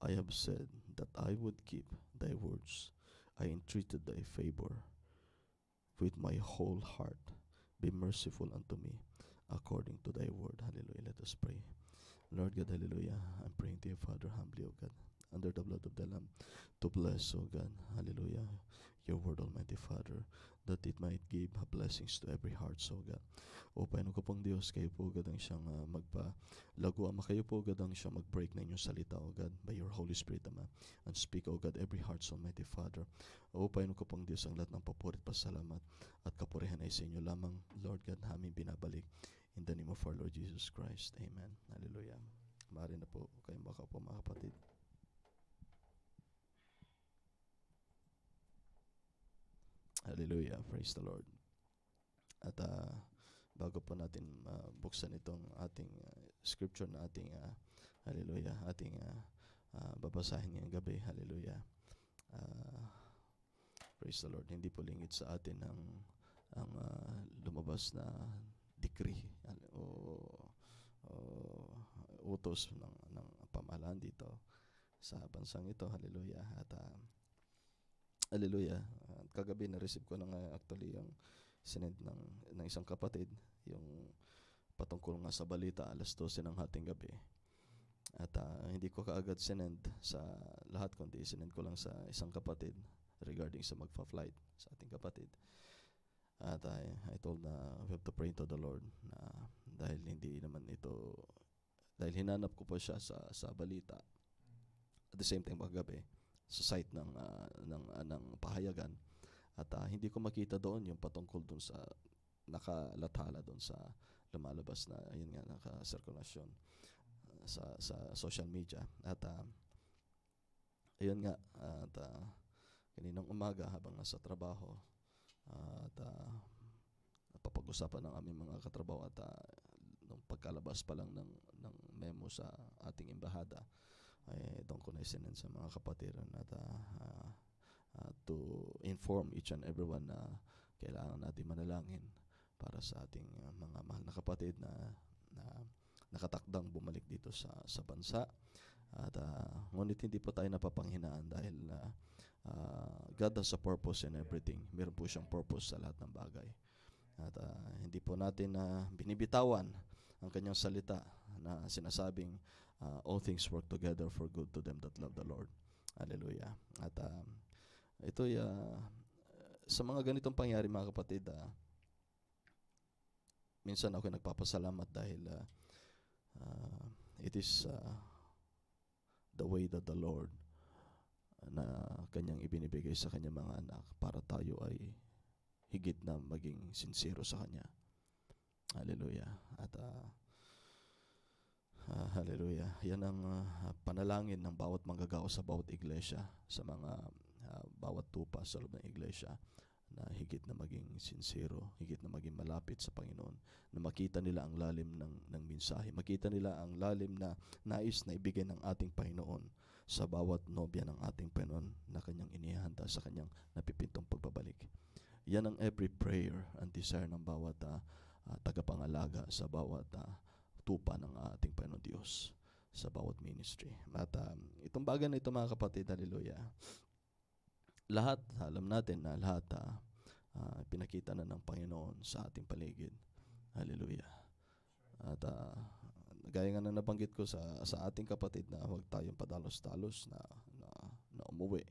Speaker 3: I have said that I would keep thy words. I entreated thy favor with my whole heart. Be merciful unto me according to thy word. Hallelujah. Let us pray. Lord God, hallelujah. I'm praying to you, Father, humbly, O God. under the blood of the Lamb, to bless, O God, hallelujah, your word, Almighty Father, that it might give blessings to every heart, so God. O Panginoon ko pong Diyos, kayo po God ang siyang magpalago, Ama, kayo po God ang siyang mag-break na inyong salita, O God, by your Holy Spirit, Ama, and speak, O God, every heart, Almighty Father. O Panginoon ko pong Diyos, ang lahat ng papurit, pasalamat, at kapurihan ay sa inyo lamang, Lord God, aming binabalik. In the name of our Lord Jesus Christ. Amen. Hallelujah. Maaari na po kayo makaupo, mga kapatid. Hallelujah. Praise the Lord. At bago po natin buksan itong ating scripture na ating hallelujah, ating babasahin ngayong gabi. Hallelujah. Praise the Lord. Hindi po lingid sa atin ang lumabas na decree o utos ng pamahalaan dito sa bansang ito. Hallelujah. At hallelujah. Kagabi na-receive ko actually yung sinend ng isang kapatid, yung patungkol nga sa balita, 12:00 ng hating gabi. At hindi ko kaagad sinend sa lahat, kundi sinend ko lang sa isang kapatid regarding sa magfa-flight sa ating kapatid. At I told na we have to pray to the Lord na dahil hindi naman ito, dahil hinanap ko pa siya sa balita. At the same time kagabi sa site ng pahayagan, at hindi ko makita doon yung patungkol doon sa nakalathala doon sa lumalabas na yun nga naka-sirkulasyon sa social media. At ayun nga, at kaninang umaga habang nasa trabaho, at napapag-usapan ng aming mga katrabaho, at nung pagkalabas pa lang ng memo sa ating embahada, ay doon ko na isinend sa mga kapatid at to inform each and everyone na kailangan natin manalangin para sa ating mga mahal na kapatid na nakatakdang bumalik dito sa bansa. At ngunit hindi po tayo napapanghinaan dahil God has a purpose in everything. Meron po siyang purpose sa lahat ng bagay. At hindi po natin binibitawan ang kanyang salita na sinasabing all things work together for good to them that love the Lord. Hallelujah. At ito sa mga ganitong pangyari, mga kapatid, minsan ako nagpapasalamat dahil it is the way that the Lord na kanyang ibinibigay sa kanyang mga anak para tayo ay higit na maging sincero sa kanya. Hallelujah. At hallelujah. Yan ang panalangin ng bawat manggagawa sa bawat iglesia, sa mga bawat tupa sa loob ng iglesia, na higit na maging sincero, higit na maging malapit sa Panginoon, na makita nila ang lalim ng mensahe, makita nila ang lalim na nais na ibigay ng ating Panginoon sa bawat nobya ng ating Panginoon na kanyang inihanda sa kanyang napipintong pagbabalik. Yan ang every prayer and desire ng bawat tagapangalaga sa bawat tupa ng ating Panginoon Diyos, sa bawat ministry. At itong bagay na ito, mga kapatid, hallelujah, lahat, alam natin na lahat pinakita na ng Panginoon sa ating paligid. Hallelujah. At gaya nga na nabanggit ko sa ating kapatid na huwag tayong padalos-dalos na umuwi.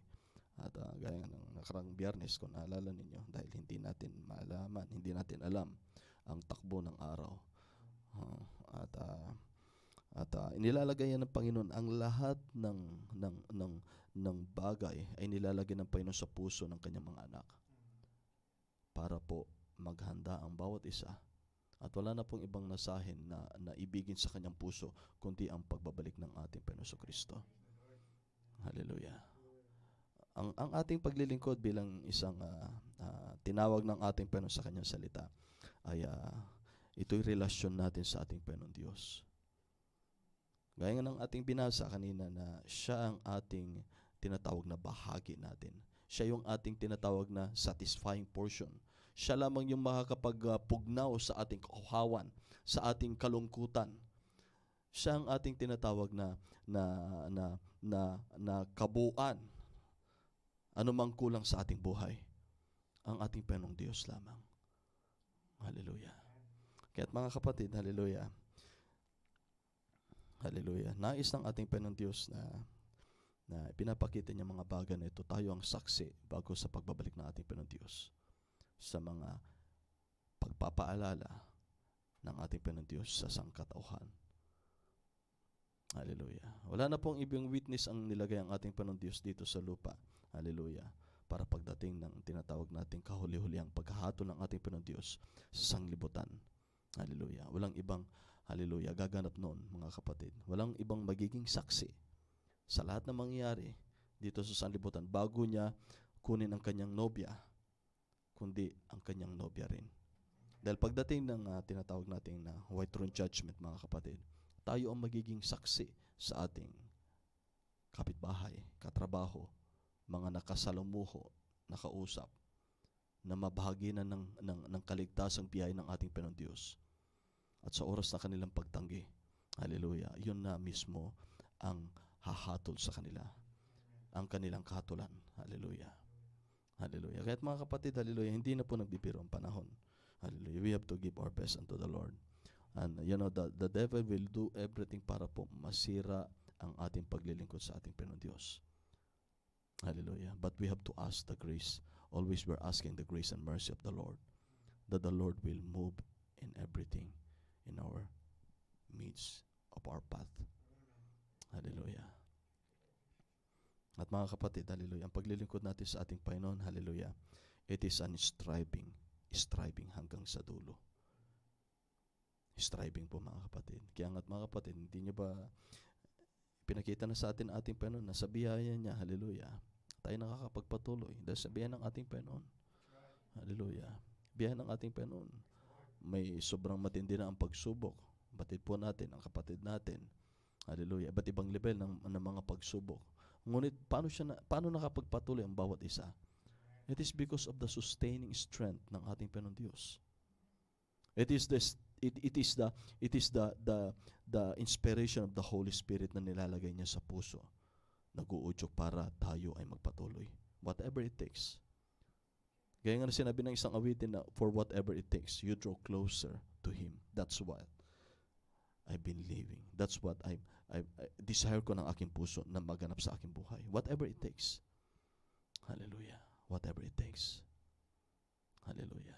Speaker 3: At gaya nga ng nakarang Biyernes, kung naalala ninyo, dahil hindi natin malaman, hindi natin alam ang takbo ng araw. At inilalagay yan ng Panginoon ang lahat ng bagay ay nilalagay ng Panginoon sa puso ng kanyang mga anak para po maghanda ang bawat isa, at wala na pong ibang nasahin na ibigin sa kanyang puso kundi ang pagbabalik ng ating Panginoon Kristo. Hallelujah. Ang ating paglilingkod bilang isang tinawag ng ating Panginoon sa kanyang salita ay ito'y relasyon natin sa ating Panginoon Diyos. Gaya nga ng ating binasa kanina na siya ang ating tinatawag na bahagi natin. Siya yung ating tinatawag na satisfying portion. Siya lamang yung makakapagpugnaw sa ating kauhawan, sa ating kalungkutan. Siya ang ating tinatawag na kabuuan. Ano mang kulang sa ating buhay, ang ating Panginoong Diyos lamang. Hallelujah. Kaya't mga kapatid, hallelujah. Hallelujah. Nais ng ating Panginoong Diyos na pinapakita niya mga bagay na ito, tayo ang saksi bago sa pagbabalik ng ating Panginoon Diyos sa mga pagpapaalala ng ating Panginoon Diyos sa sangkatauhan. Hallelujah. Wala na pong ibang witness ang nilagay ang ating Panginoon Diyos dito sa lupa. Hallelujah. Para pagdating ng tinatawag nating kahuli-huliang paghahatol ng ating Panginoon Diyos sa sanglibutan. Hallelujah. Walang ibang, hallelujah, gaganap noon, mga kapatid. Walang ibang magiging saksi sa lahat ng mangyayari dito sa sanlibutan bago niya kunin ang kanyang nobya, kundi ang kanyang nobya rin. Dahil pagdating ng tinatawag nating na white throne judgment, mga kapatid, tayo ang magiging saksi sa ating kapitbahay, katrabaho, mga nakasalumuho, nakausap, na mabahagi na ng kaligtasang biyaya ng ating Panginoon Diyos. At sa oras na kanilang pagtanggi, hallelujah, yun na mismo ang hahatol sa kanila, ang kanilang kahatulan. Hallelujah. Hallelujah. Kaya't mga kapatid, hallelujah, hindi na po nagbibiro ang panahon. Hallelujah. We have to give our best unto the Lord. And you know, the devil will do everything para po masira ang ating paglilingkod sa ating Panginoon Diyos. Hallelujah. But we have to ask the grace. Always we're asking the grace and mercy of the Lord, that the Lord will move in everything in our midst of our path. Hallelujah. At mga kapatid, hallelujah, ang paglilingkod natin sa ating Panginoon, hallelujah, it is an striving hanggang sa dulo. Striving po, mga kapatid. Kaya nga't mga kapatid, hindi niyo ba pinakita na sa atin ating Panginoon na sa biyaya niya, hallelujah, tayo nakakapagpatuloy dahil sa biyaya ng ating Panginoon. Hallelujah. Biyaya ng ating Panginoon. May sobrang matindi na ang pagsubok. Batid po natin ang kapatid natin. Hallelujah. Iba't ibang level ng mga pagsubok. Ngunit paano nakapagpatuloy ang bawat isa? It is because of the sustaining strength ng ating Panginoon Diyos. It is the inspiration of the Holy Spirit na nilalagay niya sa puso, nag-uudyok para tayo ay magpatuloy. Whatever it takes. Gaya nga na sinabi ng isang awitin na, for whatever it takes, you draw closer to Him. That's what I've been living. That's what I desire ko ng aking puso na maganap sa aking buhay. Whatever it takes. Hallelujah. Whatever it takes. Hallelujah.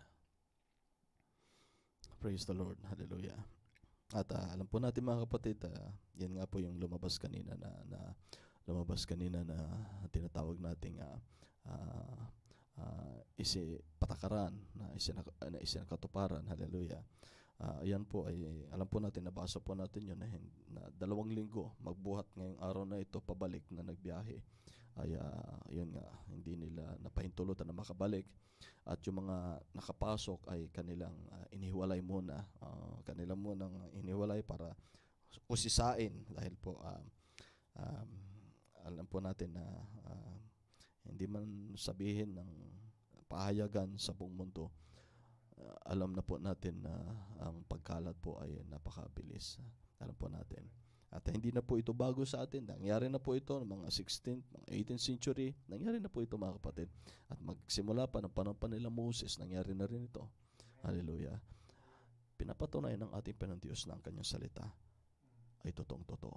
Speaker 3: Praise the Lord. Hallelujah. At alam po natin, mga kapatid, yan nga po yung lumabas kanina na tinatawag nating patakaran, na isinakatuparan. Hallelujah. Yan po ay, alam po natin, nabasa po natin yun na 2 linggo, magbuhat ngayong araw na ito, pabalik na nagbiyahe. Ay, yun nga, hindi nila napahintulutan na makabalik. At yung mga nakapasok ay kanilang inihiwalay muna. Kanilang munang inihiwalay para usisain. Dahil po, alam po natin na hindi man sabihin ng pahayagan sa buong mundo, alam na po natin na ang pagkalat po ay napakabilis. Alam po natin. At hindi na po ito bago sa atin. Nangyari na po ito ng mga 16th, mga 18th century. Nangyari na po ito, mga kapatid. At magsimula pa ng panahon pa nila Moses, nangyari na rin ito. Hallelujah. Pinapatunayan ng ating Panginoon Diyos na ang kanyang salita ay totoong-totoo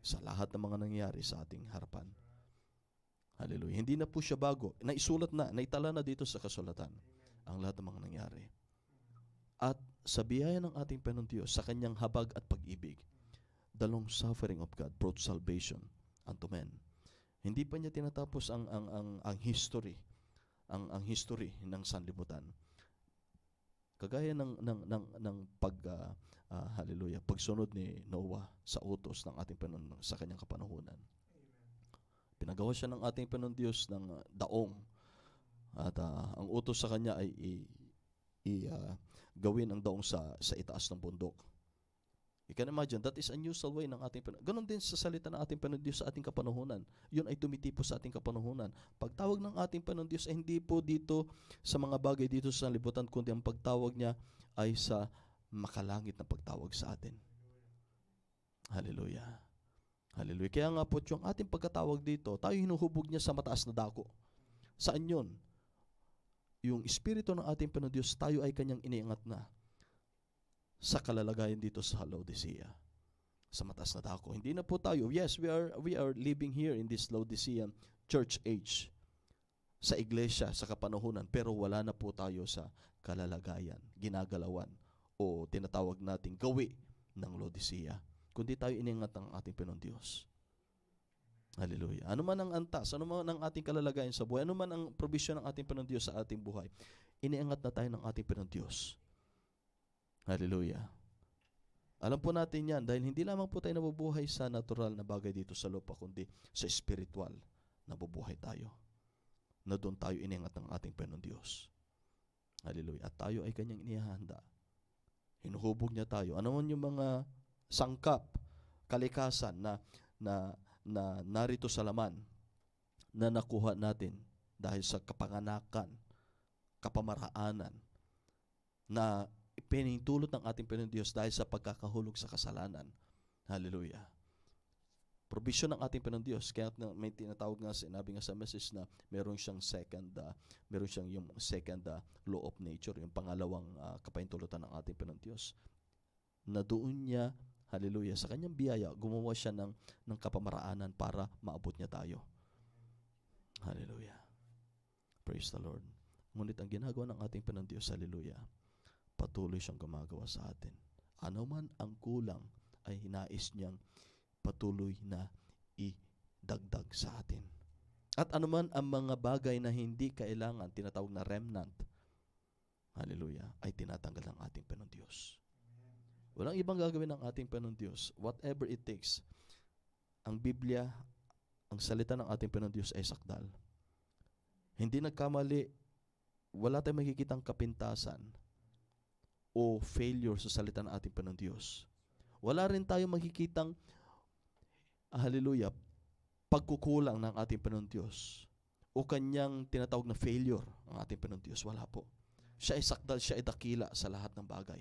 Speaker 3: sa lahat ng mga nangyari sa ating harapan. Hallelujah. Hindi na po siya bago. Naisulat na, naitala na dito sa kasulatan ang lahat ng mga nangyari. At sa biyaya ng ating Panginoon Diyos, sa kanyang habag at pag-ibig, the long suffering of God brought salvation unto men. Hindi pa niya tinatapos ang history, ang history ng sanlibutan. Kagaya ng hallelujah, pagsunod ni Noah sa utos ng ating Panginoon sa kanyang kapanahunan. Pinagawa siya ng ating Panginoon Diyos ng daong. At ang utos sa kanya ay gawin ang daong sa itaas ng bundok. You can imagine, that is unusual way ng ating Panginoon. Ganon din sa salita ng ating Panginoon Diyos sa ating kapanahunan. Yun ay tumitipo sa ating kapanahunan. Pagtawag ng ating Panginoon Diyos ay hindi po dito sa mga bagay dito sa libutan, kundi ang pagtawag niya ay sa makalangit na pagtawag sa atin. Hallelujah. Hallelujah. Kaya nga po, yung ating pagkatawag dito, tayo hinuhubog niya sa mataas na dako. Saan yun? Yung Espiritu ng ating Panginoon Diyos, tayo ay kanyang iniingat na sa kalalagayan dito sa Laodicea. sa mataas na dako. Hindi na po tayo, yes, we are living here in this Laodicean church age, sa iglesia, sa kapanahunan, pero wala na po tayo sa kalalagayan, ginagalawan, o tinatawag nating gawi ng Laodicea, kundi tayo iniingat ng ating Panginoong Diyos. Hallelujah. Ano man ang antas, ano man ang ating kalalagayan sa buhay, ano man ang provision ng ating Panginoong Diyos sa ating buhay, iniingat na tayo ng ating Panginoong Diyos. Hallelujah. Alam po natin yan dahil hindi lamang po tayo nabubuhay sa natural na bagay dito sa lupa, kundi sa spiritual nabubuhay tayo, na doon tayo iniingat ng ating Panginoong Diyos. Hallelujah. At tayo ay kanyang inihahanda. Hinuhubog niya tayo. Ano man yung mga sangkap, kalikasan na narito sa laman na nakuha natin dahil sa kapanganakan, kapamaraanan, na pinintulot ng ating Panginoong Diyos dahil sa pagkakahulog sa kasalanan. Hallelujah. Provision ng ating Panginoong Diyos. Kaya may tinatawag nga, sinabi nga sa message na meron siyang yung second law of nature, yung pangalawang kapahintulutan ng ating Panginoong Diyos. Na doon niya, hallelujah, sa kanyang biyaya, gumawa siya ng kapamaraanan para maabot niya tayo. Hallelujah. Praise the Lord. Ngunit ang ginagawa ng ating Panginoong Diyos, hallelujah, patuloy siyang gumagawa sa atin. Ano man ang kulang ay hinais niyang patuloy na idagdag sa atin. At ano man ang mga bagay na hindi kailangan, tinatawag na remnant, hallelujah, ay tinatanggal ng ating Panginoong Diyos. Walang ibang gagawin ng ating Panginoong Diyos. Whatever it takes. Ang Biblia, ang salita ng ating Panginoong Diyos ay sakdal. Hindi nagkamali, wala tayong makikitang kapintasan o failure sa salita ng ating Panginoong Diyos. Wala rin tayong makikitang, hallelujah, pagkukulang ng ating Panginoong Diyos o kanyang tinatawag na failure ang ating Panginoong Diyos. Wala po. Siya ay sakdal, siya ay dakila sa lahat ng bagay.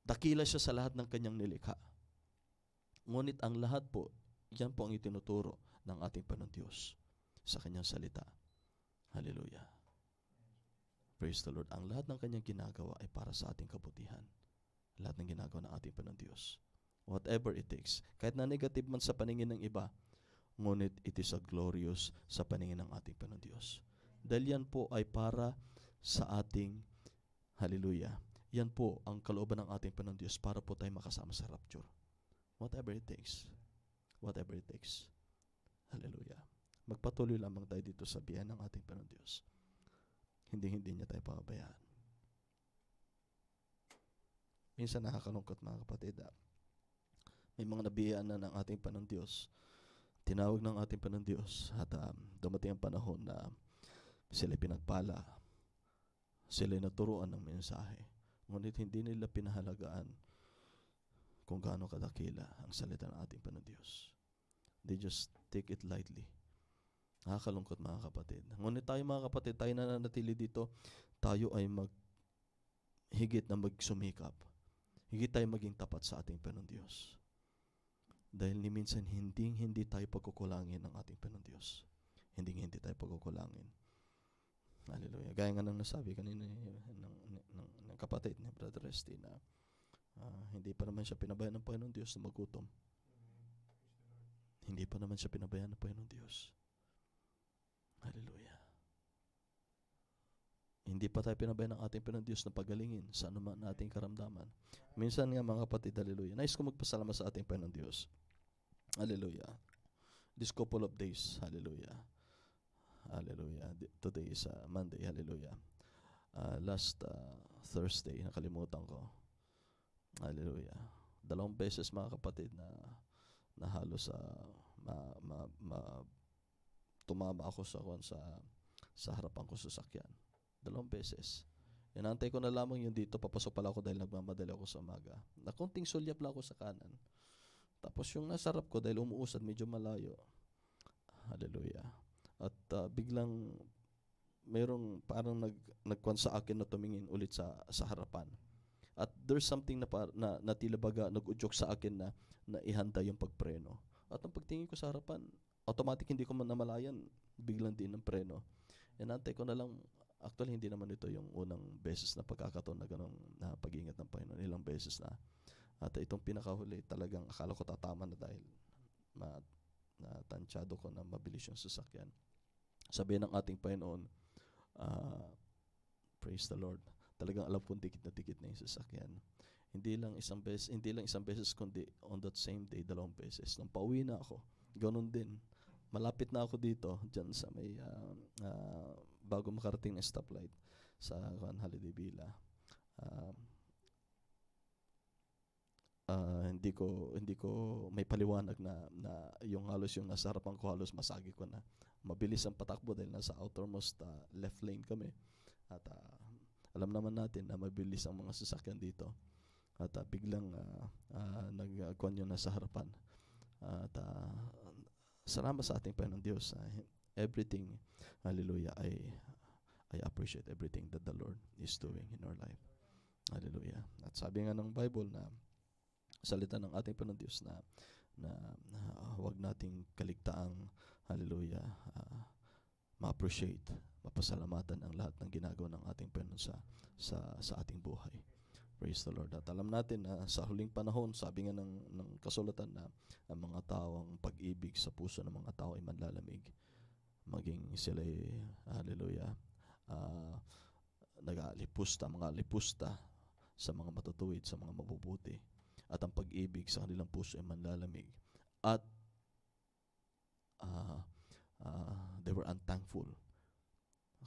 Speaker 3: Dakila siya sa lahat ng kanyang nilikha. Ngunit ang lahat po, yan po ang itinuturo ng ating Panginoong Diyos sa kanyang salita. Hallelujah. Praise the Lord. Ang lahat ng kanyang ginagawa ay para sa ating kabutihan. Lahat ng ginagawa ng ating Panginoong Diyos. Whatever it takes. Kahit na negative man sa paningin ng iba, ngunit it is a glorious sa paningin ng ating Panginoong Diyos. Dahil yan po ay para sa ating, hallelujah, yan po ang kalooban ng ating Panginoong Diyos para po tayo makasama sa rapture. Whatever it takes. Whatever it takes. Hallelujah. Magpatuloy lamang tayo dito sa biyaya ng ating Panginoong Diyos. Hindi niya tayo pababayaan. Minsan nakakalungkot mga kapatid. May mga nabiyayaan na ng ating Panginoong Diyos. Tinawag ng ating Panginoong Diyos at dumating ang panahon na sila pinagpala. Sila naturuan ng mensahe. Ngunit hindi nila pinahalagaan kung gaano kadakila ang salita ng ating Panginoong Diyos. They just take it lightly. Nakakalungkot mga kapatid. Ngunit tayo mga kapatid, tayo nananatili dito, tayo ay higit na magsumikap. Higit tayo maging tapat sa ating Panginoong Diyos. Dahil ni minsan hindi tayo pagkukulangin ng ating Panginoong Diyos. Hindi tayo pagkukulangin. Hallelujah. Gaya nga nang nasabi kanina ng kapatid ni Brother Resty na hindi pa naman siya pinabayaan ng Panginoong Diyos na magutom. Hindi pa naman siya pinabayaan ng Panginoong Diyos. Hallelujah. Hindi pa tayo pinabayaan ng ating Panginoong Diyos na pagalingin sa anuman ating karamdaman. Minsan nga mga kapatid, hallelujah, nais ko magpasalamat sa ating Panginoong Diyos. Hallelujah. This couple of days, hallelujah. Hallelujah. Today is Monday. Hallelujah. Last Thursday, nakalimutan ko. Hallelujah. 2 beses mga kapatid na halos tumama ako sa harapan ko sa sakyan. 2 beses. Inantay ko na lamang yung dito. Papasok pala ako dahil nagmamadali ako sa umaga. Na konting sulyap lang ako sa kanan. Tapos yung nasa harap ko dahil umuusad, medyo malayo. Hallelujah. At biglang mayroong parang nagkuhan sa akin na tumingin ulit sa harapan. At there's something na tila baga nag-udyok sa akin na ihanda yung pagpreno. At ang pagtingin ko sa harapan, automatic hindi ko man namalayan, biglang din ng preno. Inantay ko na lang, actually hindi naman ito yung unang beses na pagkakataon na ganong na pag-iingat ng Panginoon. Ilang beses na. At itong pinakahuli, talagang akala ko tatama na dahil natansyado ko na mabilis yung sasakyan. Sabi ng ating Panginoon, praise the Lord, talagang alam kong dikit na yung sasakyan. Hindi lang isang beses, kundi on that same day, 2 beses. Nung pauwi na ako, ganun din. Malapit na ako dito, dyan sa may, bago makarating ng stoplight sa Holiday Villa. Hindi ko may paliwanag na yung halos yung nasa harapan ko, halos masagi ko na. Mabilis ang patakbo dahil nasa outermost left lane kami. At alam naman natin na mabilis ang mga sasakyan dito. At biglang nagkuhan yun nasa harapan. At salamat sa ating Panginoon Diyos. Everything, hallelujah, I appreciate everything that the Lord is doing in our life. Hallelujah. At sabi nga ng Bible na salita ng ating Panginoon Diyos na huwag nating kaligtaang, hallelujah, ma-appreciate, mapasalamatan ang lahat ng ginagawa ng ating Panginoon sa ating buhay. Praise the Lord. At alam natin na sa huling panahon, sabi nga ng kasulatan na ang mga tao, ang pag-ibig sa puso ng mga tao ay manlalamig. Maging sila'y, hallelujah, mga lipusta sa mga matutuwid, sa mga mabubuti. At ang pag-ibig sa kanilang puso ay manlalamig. At they were unthankful.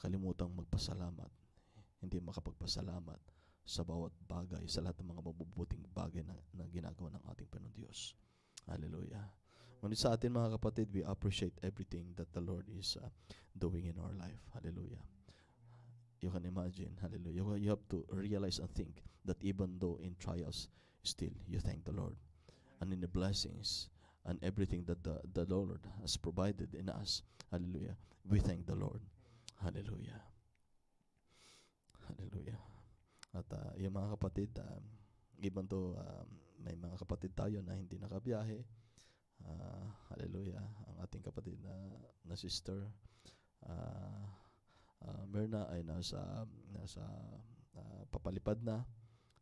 Speaker 3: Kalimutang magpasalamat. Hindi makapagpasalamat sa bawat bagay, sa lahat ng mga mabubuting bagay na ginagawa ng ating Panginoon Diyos. Hallelujah. Ngunit sa atin mga kapatid, we appreciate everything that the Lord is doing in our life. Hallelujah. You can imagine, hallelujah. You have to realize and think that even though in trials, still you thank the Lord. And in the blessings and everything that the Lord has provided in us, hallelujah, we thank the Lord. Hallelujah. Hallelujah. At yung mga kapatid, even though may mga kapatid tayo na hindi nakabiyahe, hallelujah, ang ating kapatid na sister Myrna ay nasa papalipad na.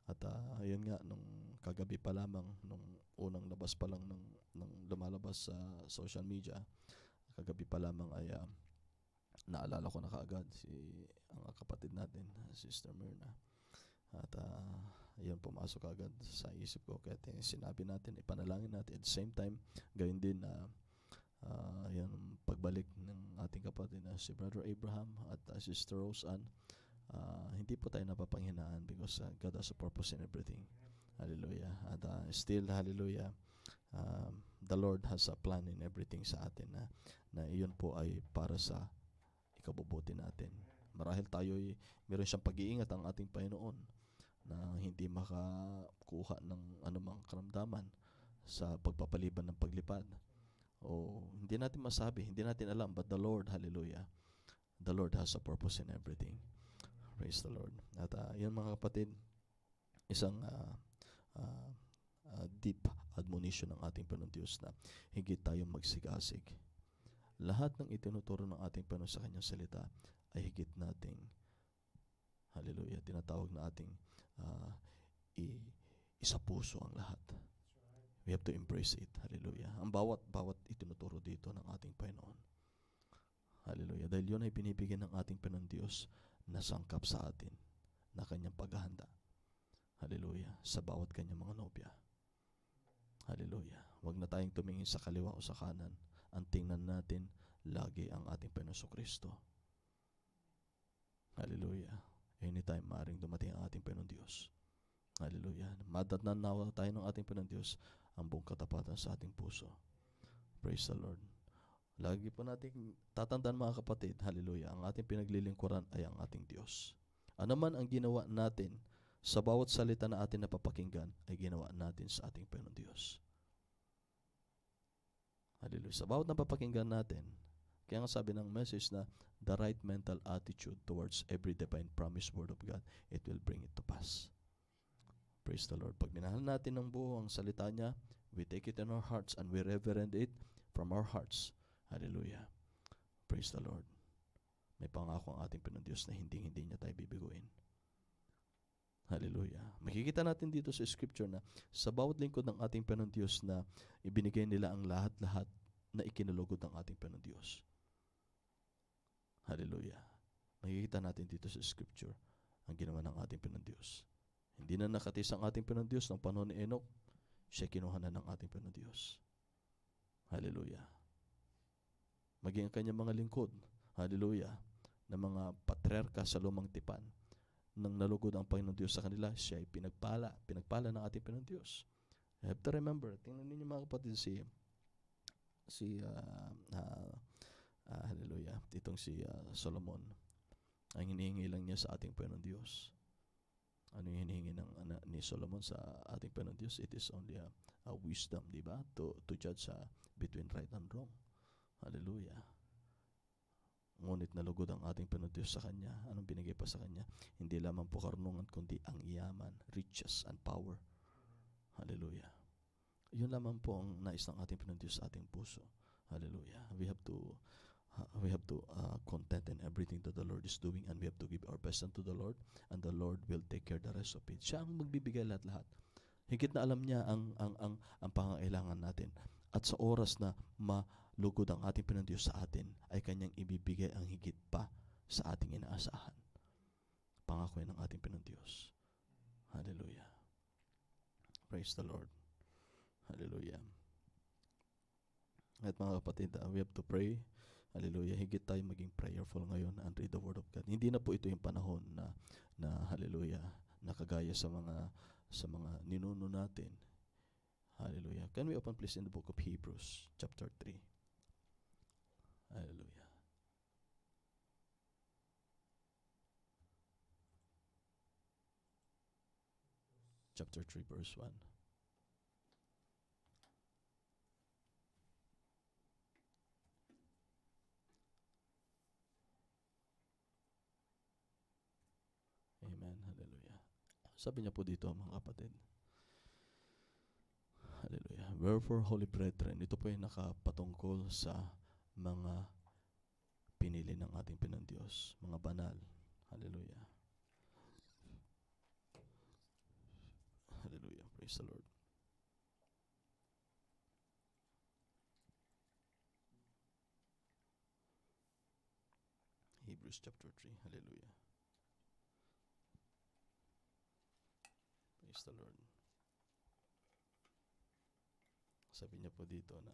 Speaker 3: At yun nga, nung kagabi pa lamang, nung unang labas pa lang nung lumalabas sa social media, kagabi pa lamang ay naalala ko na kaagad ang kapatid natin, Sister Myrna. At yun, pumasok agad sa isip ko. Kaya sinabi natin, ipanalangin natin. At the same time, gayon din na yung pagbalik ng ating kapatid na si Brother Abraham at Sister Rose Ann, hindi po tayo napapanghinaan because God has a purpose in everything. Hallelujah. At still, hallelujah, the Lord has a plan in everything sa atin na iyon po ay para sa ikabubuti natin. Marahil tayo'y meron siyang pag-iingat ang ating Panginoon na hindi makakuha ng anumang karamdaman sa pagpapaliban ng paglipad. O hindi natin masabi, hindi natin alam, but the Lord, hallelujah, the Lord has a purpose in everything. Praise the Lord. At yun mga kapatid, isang deep admonition ng ating Panginoon Diyos na higit tayong magsigasig. Lahat ng itinuturo ng ating Panginoon sa kanyang salita ay higit nating, hallelujah, tinatawag na ating isa puso ang lahat. We have to embrace it. Hallelujah. Ang bawat itinuturo dito ng ating Panginoon. Hallelujah. Dahil yun ay binibigyan ng ating Panginoon Diyos na sangkap sa atin na kanyang paghahanda. Hallelujah. Sa bawat kanyang mga nobya. Hallelujah. Huwag na tayong tumingin sa kaliwa o sa kanan. Ang tingnan natin lagi ang ating Panginoon Kristo. Hallelujah. Anytime maaaring dumating ang ating Panginoon Diyos. Hallelujah. Madatnanawa tayo ng ating Panginoon Diyos ang buong katapatan sa ating puso. Praise the Lord. Lagi po natin tatandaan mga kapatid, hallelujah, ang ating pinaglilingkuran ay ang ating Diyos. Ano man ang ginawa natin sa bawat salita na atin napapakinggan ay ginawa natin sa ating Panginoon Diyos. Hallelujah. Sa bawat napapakinggan natin, kaya nga sabi ng message na the right mental attitude towards every divine promise word of God, it will bring it to pass. Praise the Lord. Pag minahal natin ng buo ang salita niya, we take it in our hearts and we reverend it from our hearts. Hallelujah. Praise the Lord. May pangako ang ating Panginoon Diyos na hindi niya tayo bibiguin. Hallelujah. Makikita natin dito sa scripture na sa bawat lingkod ng ating Panginoon Diyos na ibinigay nila ang lahat-lahat na ikinalugod ng ating Panginoon Diyos. Hallelujah. Makikita natin dito sa scripture ang ginawa ng ating Panginoon Diyos. Hindi na nakatis ang ating Panginoon Diyos ng panahon ni Enoch, siya kinuha na ng ating Panginoon Diyos. Hallelujah. Maging ang kanyang mga lingkod, hallelujah, na mga patriarka sa lumang tipan, nang nalugod ang Panginoon Diyos sa kanila, siya ay pinagpala ng ating Panginoon Diyos. You have to remember, tingnan ninyo mga kapatid hallelujah, itong si Solomon. Ang hinihingi lang niya sa ating Panginoon Diyos. Ano yung hinihingi ni Solomon sa ating Panginoon Diyos? It is only a wisdom, di ba? To judge between right and wrong. Hallelujah. Ngunit nalugod ang ating Panginoon Diyos sa Kanya. Anong binigay pa sa Kanya? Hindi lamang po karunungan, kundi ang yaman, riches, and power. Hallelujah. Yun lamang po ang nais ng ating Panginoon Diyos sa ating puso. Hallelujah. We have to content in everything that the Lord is doing, and we have to give our best unto the Lord, and the Lord will take care the rest of it. Siya ang magbibigay lahat-lahat. Higit na alam niya ang pangangailangan natin. At sa oras na malugod ang ating Panginoon Diyos sa atin, ay Kanyang ibibigay ang higit pa sa ating inaasahan. Pangako yan ng ating Panginoon Diyos. Hallelujah. Praise the Lord. Hallelujah. At mga kapatid, we have to pray. Hallelujah. Higit tayo maging prayerful ngayon and read the Word of God. Hindi na po ito yung panahon na hallelujah, nakagaya sa mga ninuno natin. Hallelujah. Can we open please in the book of Hebrews, chapter 3? Hallelujah. Chapter 3, verse 1. Amen. Hallelujah. Sabi niya po dito, mga kapatid. Hallelujah. Wherefore, holy brethren, ito po ay nakapatungkol sa mga pinili ng ating Panginoon Diyos, mga banal. Hallelujah. Hallelujah. Praise the Lord. Hebrews chapter 3. Hallelujah. Praise the Lord. Sabi niya po dito na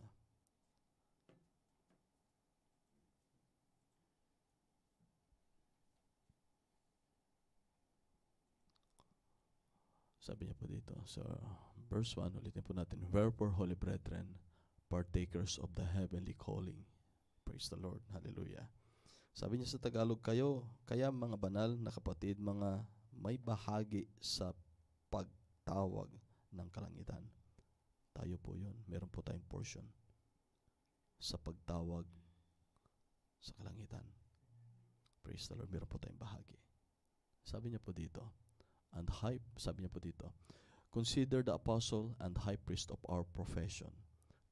Speaker 3: so verse 1, ulitin po natin. Wherefore, holy brethren, partakers of the heavenly calling. Praise the Lord. Hallelujah. Sabi niya sa Tagalog, kaya mga banal na kapatid, mga may bahagi sa pagtawag ng kalangitan. Tayo po yun. Meron po tayong portion sa pagtawag sa kalangitan. Praise the Lord. Meron po tayong bahagi. Sabi niya po dito, consider the apostle and high priest of our profession,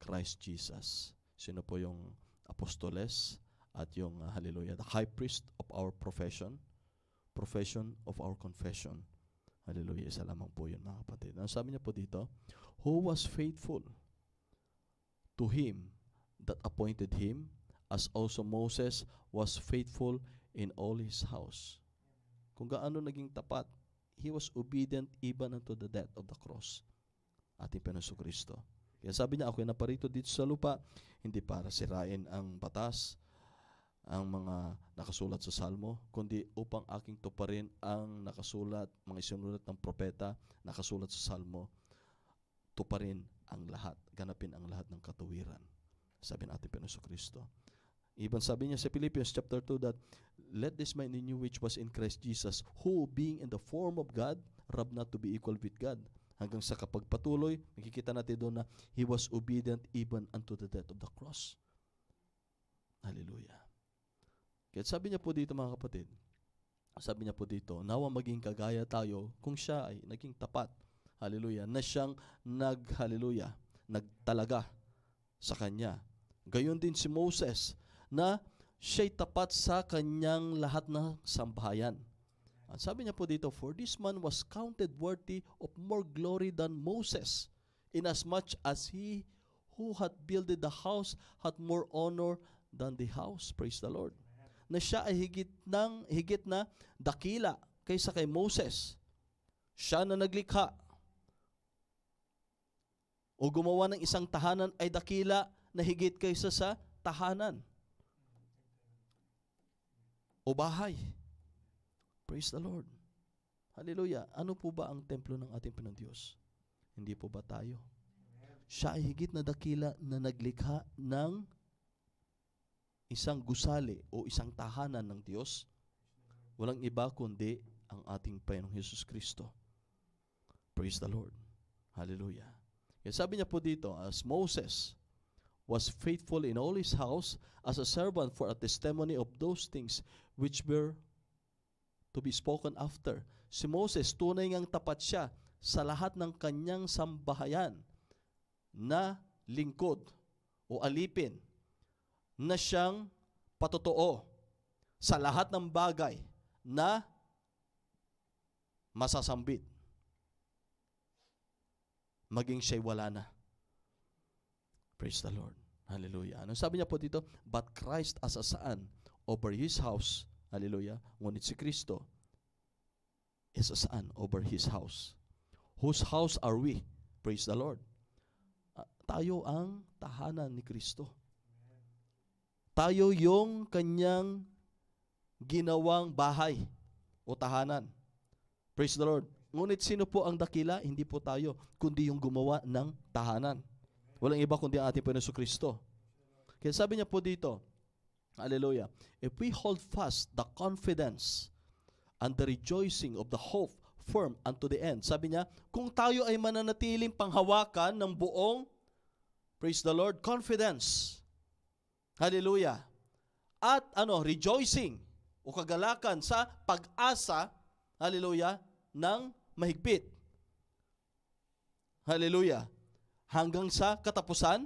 Speaker 3: Christ Jesus. Sino po yung apostoles at yung hallelujah, the high priest of our profession of our confession. Hallelujah, isa lamang po yun, mga kapatid. Ang sabi niya po dito, who was faithful to him that appointed him, as also Moses was faithful in all his house. Kung gaano naging tapat, he was obedient even unto the death of the cross. Ating Panginoon Kristo. Kaya sabi niya, ako'y naparito dito sa lupa, hindi para sirain ang batas, ang mga nakasulat sa Salmo, kundi upang aking tuparin ang nakasulat, mga isinulat ng propeta, nakasulat sa Salmo, tuparin ang lahat, ganapin ang lahat ng katuwiran. Sabi ng ating Panginoon Kristo. Even sabi niya sa Philippians chapter 2 that, let this mind in you which was in Christ Jesus, who being in the form of God, robbed not to be equal with God. Hanggang sa kapagpatuloy, makikita natin doon na he was obedient even unto the death of the cross. Hallelujah. Kaya sabi niya po dito, mga kapatid, sabi niya po dito, nawa maging kagaya tayo kung siya ay naging tapat. Hallelujah. Na siyang nagtalaga sa kanya. Gayon din si Moses, na siya'y tapat sa kanyang lahat ng sambahayan. At sabi niya po dito, for this man was counted worthy of more glory than Moses, inasmuch as he who had builded the house had more honor than the house. Praise the Lord. Na siya ay higit na dakila kaysa kay Moses. Siya na naglikha o gumawa ng isang tahanan ay dakila na higit kaysa sa tahanan o bahay. Praise the Lord. Hallelujah. Ano po ba ang templo ng ating Panginoong Diyos? Hindi po ba tayo? Siya ay higit na dakila na naglikha ng isang gusali o isang tahanan ng Diyos. Walang iba kundi ang ating Panginoong Hesus Kristo. Praise the Lord. Hallelujah. Kaya sabi niya po dito, as Moses was faithful in all his house as a servant for a testimony of those things which were to be spoken after. Si Moses, tunay ngang tapat siya sa lahat ng kanyang sambahayan na lingkod o alipin na siyang patotoo sa lahat ng bagay na masasambit. Maging siya'y wala na. Praise the Lord. Hallelujah. Ano sabi niya po dito? But Christ as a son over his house. Hallelujah. Ngunit si Kristo is a son over his house. Whose house are we? Praise the Lord. Tayo ang tahanan ni Kristo. Tayo yung kanyang ginawang bahay o tahanan. Praise the Lord. Ngunit sino po ang dakila? Hindi po tayo, kundi yung gumawa ng tahanan. Walang iba kundi ang ating Panginoon Kristo. Kaya sabi niya po dito, hallelujah, if we hold fast the confidence and the rejoicing of the hope firm unto the end. Sabi niya, kung tayo ay mananatiling panghawakan ng buong, praise the Lord, confidence. Hallelujah. At rejoicing o kagalakan sa pag-asa, hallelujah, ng mahigpit. Hallelujah. Hanggang sa katapusan.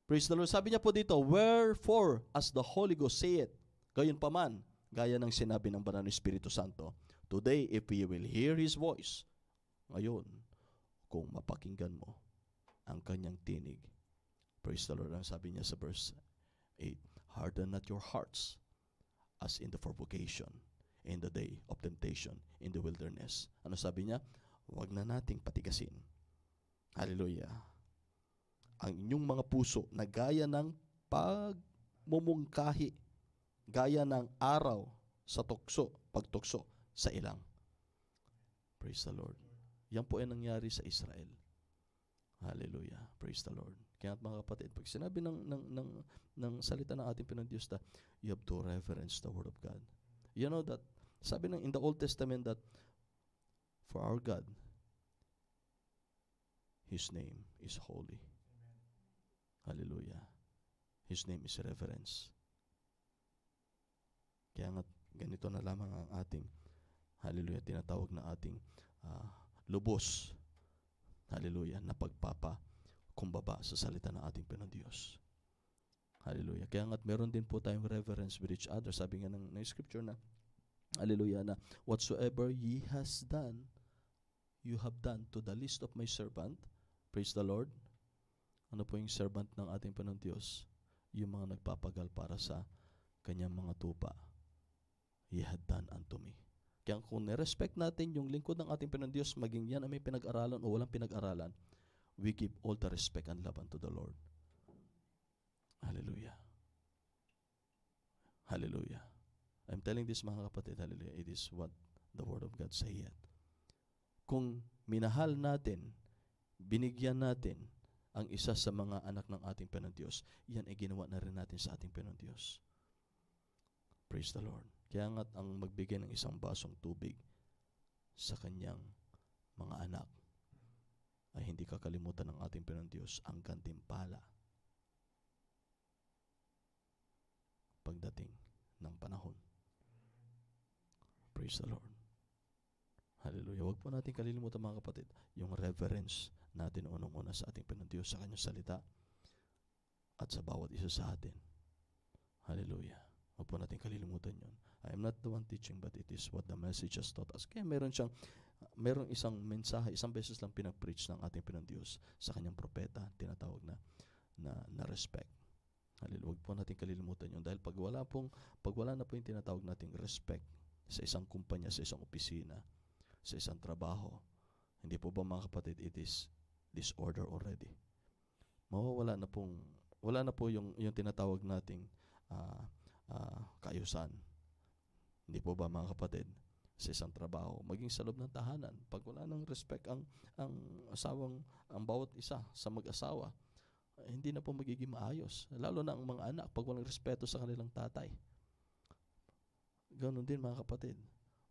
Speaker 3: Praise the Lord. Sabi niya po dito, wherefore, as the Holy Ghost saith, gayon paman, gaya ng sinabi ng Banal na Espiritu Santo, today, if we will hear His voice, ngayon, kung mapakinggan mo ang kanyang tinig. Praise the Lord. Ang sabi niya sa verse 8, harden not your hearts as in the provocation, in the day of temptation, in the wilderness. Ano sabi niya? Huwag na nating patigasin. Hallelujah. Ang inyong mga puso na gaya ng pagmumungkahi, gaya ng araw sa pagtukso sa ilang. Praise the Lord. Yan po ay nangyari sa Israel. Hallelujah. Praise the Lord. Kaya mga kapatid, pag sinabi ng salita ng ating Panginoong Diyos, you have to reverence the Word of God. You know that, sabi in the Old Testament that for our God, His name is holy. Hallelujah. His name is reverence. Kaya nga, ganito na lamang ang ating, hallelujah, tinatawag na ating lubos, hallelujah, na pagpapakumbaba sa salita ng ating Panginoong Diyos. Hallelujah. Kaya nga't meron din po tayong reverence with each other. Sabi nga ng scripture na, hallelujah, na whatsoever ye has done, you have done to the least of my servant. Praise the Lord. Ano po yung servant ng ating Panginoong Diyos? Yung mga nagpapagal para sa kanyang mga tupa. Ye had done unto me. Kaya kung nirespect natin yung lingkod ng ating Panginoong Diyos, maging yan ay may pinag-aralan o walang pinag-aralan, we give all the respect and love unto the Lord. Hallelujah. Hallelujah. I'm telling this mga kapatid, hallelujah, it is what the Word of God saith. Kung minahal natin, binigyan natin ang isa sa mga anak ng ating Panginoong Diyos, yan ay ginawa na rin natin sa ating Panginoong Diyos. Praise the Lord. Kaya nga't ang magbigay ng isang basong tubig sa kanyang mga anak ay hindi kakalimutan ng ating Panginoong Diyos ang gantimpala pagdating ng panahon. Praise the Lord. Hallelujah. Huwag po natin kalilimutan mga kapatid, yung reverence natin unang-una sa ating Panginoong Diyos, sa kanyang salita, at sa bawat isa sa atin. Hallelujah. Huwag po natin kalilimutan yun. I am not the one teaching, but it is what the message has taught us. Kaya meron isang mensahe, isang beses lang pinag-preach ng ating Panginoon sa kanyang propeta, tinatawag na respect. Hallelujah. Huwag po natin kalilimutan yun. Dahil pag wala na po yung tinatawag nating respect sa isang kumpanya, sa isang opisina, sa isang trabaho, hindi po ba mga kapatid, it is disorder already. Wala na po yung tinatawag nating kaayusan. Hindi po ba mga kapatid, sa isang trabaho, maging sa loob ng tahanan, pag wala ng respect ang bawat isa sa mag-asawa, hindi na po magiging maayos. Lalo na ang mga anak, pag walang respeto sa kanilang tatay. Ganon din mga kapatid,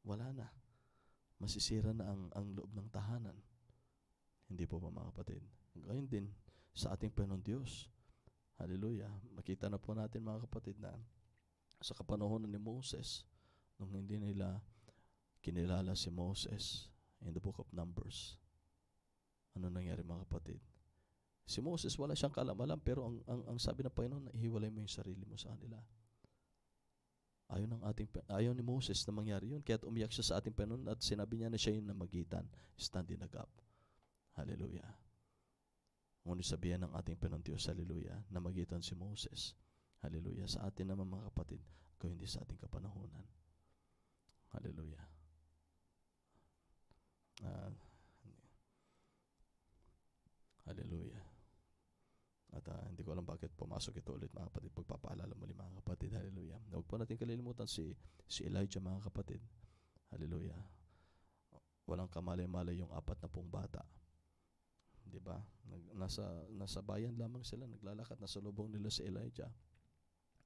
Speaker 3: wala na. Masisira na ang loob ng tahanan. Hindi po ba mga kapatid? Gayon din sa ating Panginoon Diyos. Hallelujah. Makita na po natin mga kapatid na sa kapanahonan ni Moses, nung hindi nila kinilala si Moses in the book of Numbers, ano nangyari mga kapatid? Si Moses, wala siyang kalam-alam, pero ang sabi ng Panginoon, ihiwalay mo yung sarili mo sa kanila. Ayaw ni Moses na mangyari yun. Kaya umiyak siya sa ating Panginoon at sinabi niya na siya yung namagitan. Stand in the gap. Hallelujah. Ngunit sabihan ng ating Panginoon Diyos, hallelujah, namagitan si Moses. Hallelujah. Sa atin naman mga kapatid, gawin din sa ating kapanahunan. Hallelujah. Hallelujah. At hindi ko alam bakit pumasok ito ulit mga kapatid. Pagpapaalala muli mga kapatid. Hallelujah. Huwag po natin kalilimutan si Elijah mga kapatid. Hallelujah. Walang kamalay-malay yung 40 bata. Diba? Nasa bayan lamang sila, naglalakad, nasa lubong nila si Elijah.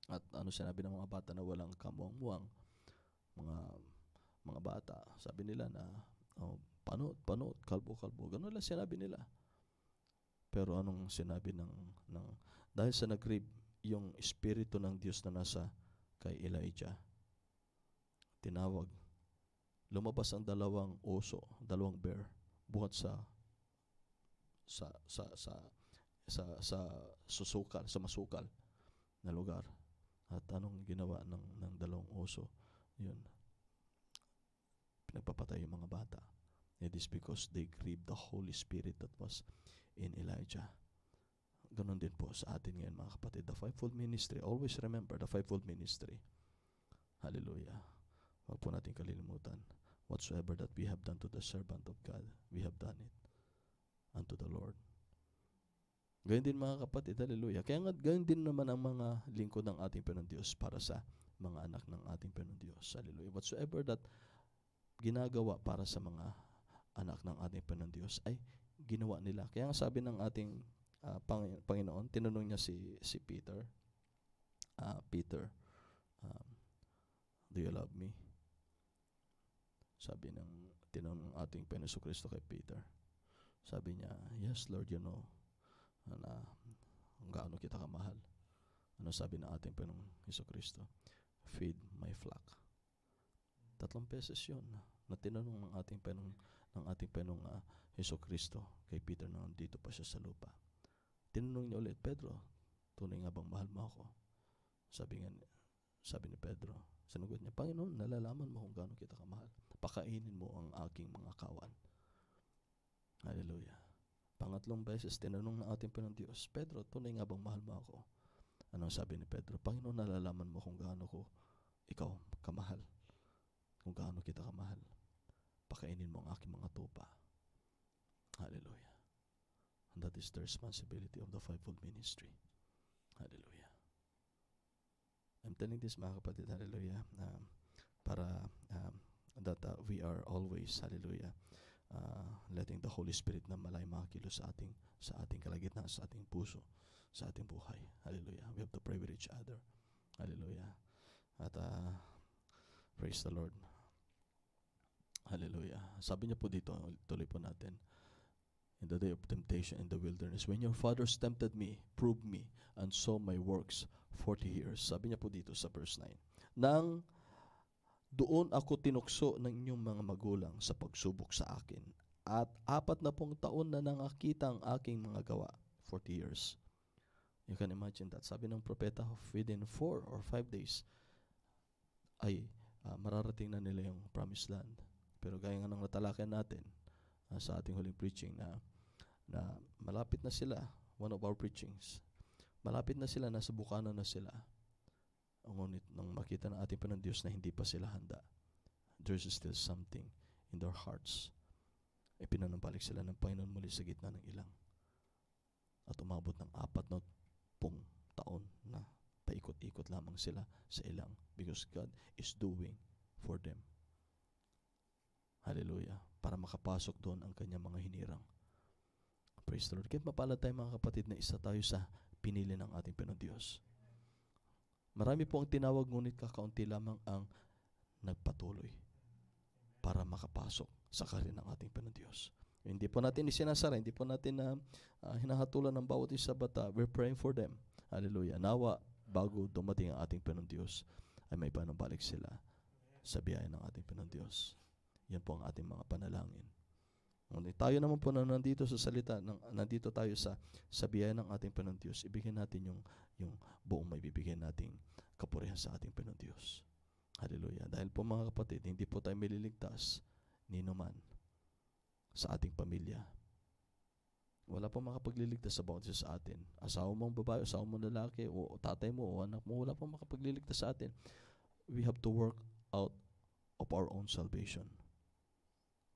Speaker 3: At sinabi ng mga bata na walang kamuang-muang, mga bata, sabi nila na panot, kalbo-kalbo. Ganun lang sinabi nila. Pero anong sinabi dahil sa nag-grip yung espiritu ng Diyos na nasa kay Elijah, tinawag, lumabas ang 2 oso, 2 bear, buhat sa masukal na lugar. At anong ginawa ng 2 oso? Yun, pinagpapatay yung mga bata. It is because they grieved the Holy Spirit that was in Elijah. Ganon din po sa atin ngayon mga kapatid. The fivefold ministry, always remember the fivefold ministry. Hallelujah. Huwag po natin kalilimutan. Whatsoever that we have done to the servant of God, we have done it unto the Lord. Gayon din mga kapatid, hallelujah. Kaya nga gayon din naman ang mga lingkod ng ating Panginoon Diyos para sa mga anak ng ating Panginoon Diyos. Hallelujah. Whatsoever that ginagawa para sa mga anak ng ating Panginoon Diyos ay ginawa nila. Kaya nga sabi ng ating Panginoon, tinanong niya si Peter, Peter, do you love me? Tinanong ng ating Panginoon Kristo kay Peter. Sabi niya, yes Lord, you know na gaano kita kamahal. Ano sabi ng ating Panginoong Kristo? Feed my flock. 3 beses yun na tinanong ng ating Panginoong Kristo kay Peter na nandito pa siya sa lupa. Tinanong niya ulit, Pedro, tunay nga bang mahal mo ako? Sabi ni Pedro, sinagot niya, Panginoon, nalalaman mo kung gaano kita kamahal. Pakainin mo ang aking mga kawan. Hallelujah. 3 beses, tinanong ng ating Panginoon Diyos, Pedro, tunay nga bang mahal mo ako? Anong sabi ni Pedro? Panginoon, nalalaman mo kung gaano ko ikaw kamahal. Kung gaano kita kamahal. Pakainin mo ang aking mga tupa. Hallelujah. And that is the responsibility of the fivefold ministry. Hallelujah. I'm telling this mga kapatid, hallelujah, para that we are always, hallelujah, letting the Holy Spirit na malay makilos sa ating kalagitnaan, sa ating puso, sa ating buhay. Hallelujah. We have to pray with each other. Hallelujah. At praise the Lord. Hallelujah. Sabi niya po dito, tuloy po natin, in the day of temptation in the wilderness, when your fathers tempted me, proved me, and saw my works 40 years. Sabi niya po dito sa verse 9, nang doon ako tinukso ng inyong mga magulang sa pagsubok sa akin, at 40 taon na nangakita ang aking mga gawa. 40 years. You can imagine that. Sabi ng propeta, within 4 or 5 days, ay mararating na nila yung promised land. Pero gaya nga ng natalakyan natin sa ating huling preaching na malapit na sila, one of our preachings, malapit na sila, nasa bukana na sila. Ngunit nang makita ng ating Panginoon Diyos na hindi pa sila handa, there's still something in their hearts. Pinanampalik sila ng Panginoon muli sa gitna ng ilang. At umabot ng 40 taon na paikot-ikot lamang sila sa ilang because God is doing for them. Hallelujah. Para makapasok doon ang kanyang mga hinirang. Praise the Lord. Kaya mapalad tayo mga kapatid na isa tayo sa pinili ng ating Panginoon Diyos. Marami po ang tinawag, ngunit kakaunti lamang ang nagpatuloy para makapasok sa kaharian ng ating Panginoon Diyos. Hindi po natin isinasara, hindi po natin hinahatulan ng bawat isa bata. We're praying for them. Hallelujah. Nawa, bago dumating ang ating Panginoon Diyos, ay may panambalik sila sa biyaya ng ating Panginoon Diyos. Yan po ang ating mga panalangin. Tayo naman po na nandito sa salita, nandito tayo sa biyaya ng ating Panginoon Diyos, ibigyan natin yung buong may bibigyan nating kapurihan sa ating Panginoon Diyos. Hallelujah. Dahil po mga kapatid, hindi po tayo mililigtas ni naman sa ating pamilya. Wala po makapagliligtas sa bawat isa sa atin. Asawa mong babae, asawa mong lalaki, o tatay mo, o anak mo, wala po makapagliligtas sa atin. We have to work out of our own salvation.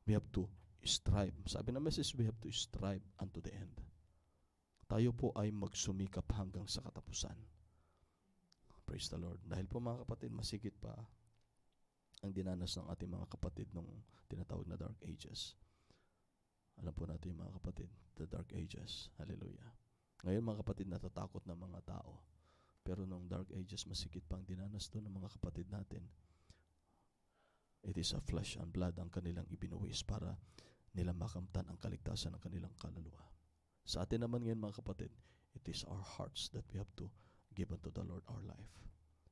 Speaker 3: We have to strive. Sabi ng message, we have to strive unto the end. Tayo po ay magsumikap hanggang sa katapusan. Praise the Lord. Dahil po mga kapatid, masigit pa ang dinanas ng ating mga kapatid nung tinatawag na Dark Ages. Alam po natin mga kapatid, the Dark Ages. Hallelujah. Ngayon mga kapatid, natatakot na mga tao. Pero nung Dark Ages, masigit pa ang dinanas doon ng mga kapatid natin. It is a flesh and blood ang kanilang ibinuwis para nila makamtan ang kaligtasan ng kanilang kaluluwa. Sa atin naman ngayon mga kapatid, it is our hearts that we have to give unto the Lord our life.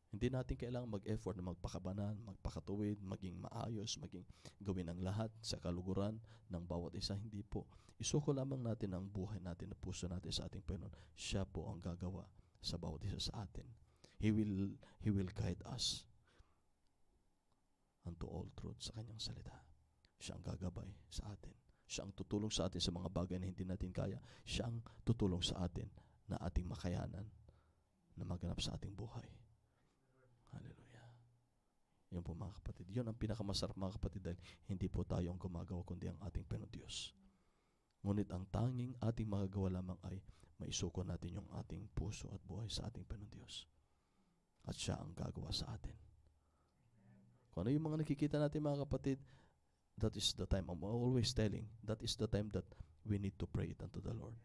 Speaker 3: Hindi natin kailangan mag-effort na magpakabanan, magpakatuwid, maging maayos, maging gawin ang lahat sa kaluguran ng bawat isa. Hindi po. Isuko lamang natin ang buhay natin, ang puso natin sa ating Panginoon. Siya po ang gagawa sa bawat isa sa atin. He will guide us unto all truth sa kanyang salita. Siya ang gagabay sa atin. Siya ang tutulong sa atin sa mga bagay na hindi natin kaya. Siya ang tutulong sa atin na ating makayanan na maganap sa ating buhay. Hallelujah. Yun po mga kapatid. Yun ang pinakamasarap mga kapatid dahil hindi po tayo ang gumagawa kundi ang ating Panginoon Diyos. Ngunit ang tanging ating magagawa lamang ay maisuko natin yung ating puso at buhay sa ating Panginoon Diyos. At siya ang gagawa sa atin. Kung ano yung mga nakikita natin mga kapatid, that is the time, I'm always telling, that is the time that we need to pray it unto the Lord.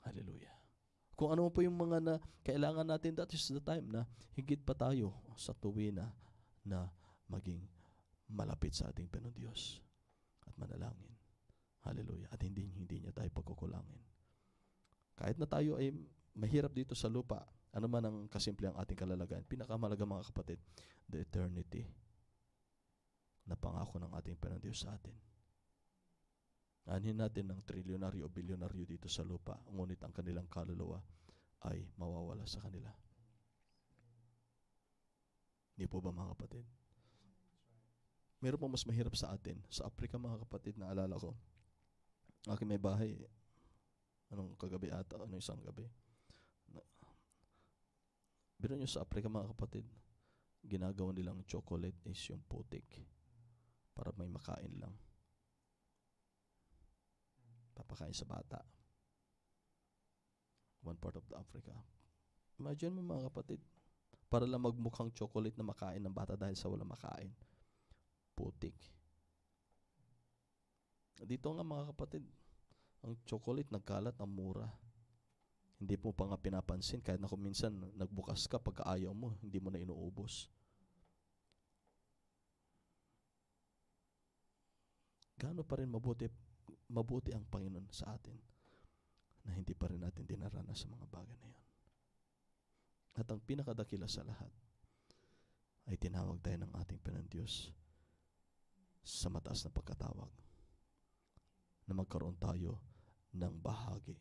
Speaker 3: Hallelujah. Kung ano po yung mga na kailangan natin, that is the time na higit pa tayo sa tuwina na maging malapit sa ating Panginoon Diyos at manalangin. Hallelujah. At hindi niya tayo pagkukulangin. Kahit na tayo ay mahirap dito sa lupa, ano man ang kasimple ang ating kalalagayan, pinakamalaga mga kapatid, the eternity na pangako ng ating Panginoon Diyos sa atin. Anhin natin ng trilyonaryo o bilyonaryo dito sa lupa, ngunit ang kanilang kaluluwa ay mawawala sa kanila. Hindi po ba mga kapatid? Meron po mas mahirap sa atin. Sa Africa mga kapatid, naalala ko, aking may bahay, anong kagabi ata, isang gabi. Biro nyo sa Africa mga kapatid, ginagawa nilang chocolate is yung putik para may makain lang. Papakain sa bata. One part of the Africa. Imagine mo mga kapatid, para lang magmukhang chocolate na makain ng bata dahil sa walang makain. Putik. Dito nga mga kapatid, ang chocolate nagkalat, ang mura. Hindi mo pa nga pinapansin kahit na kung minsan nagbukas ka pagka ayaw mo, hindi mo na inuubos. Gaano pa rin mabuti ang Panginoon sa atin na hindi pa rin natin dinaranas sa mga bagay na yan. At ang pinakadakila sa lahat ay tinawag tayo ng ating Panginoon Diyos sa mataas na pagkatawag na magkaroon tayo ng bahagi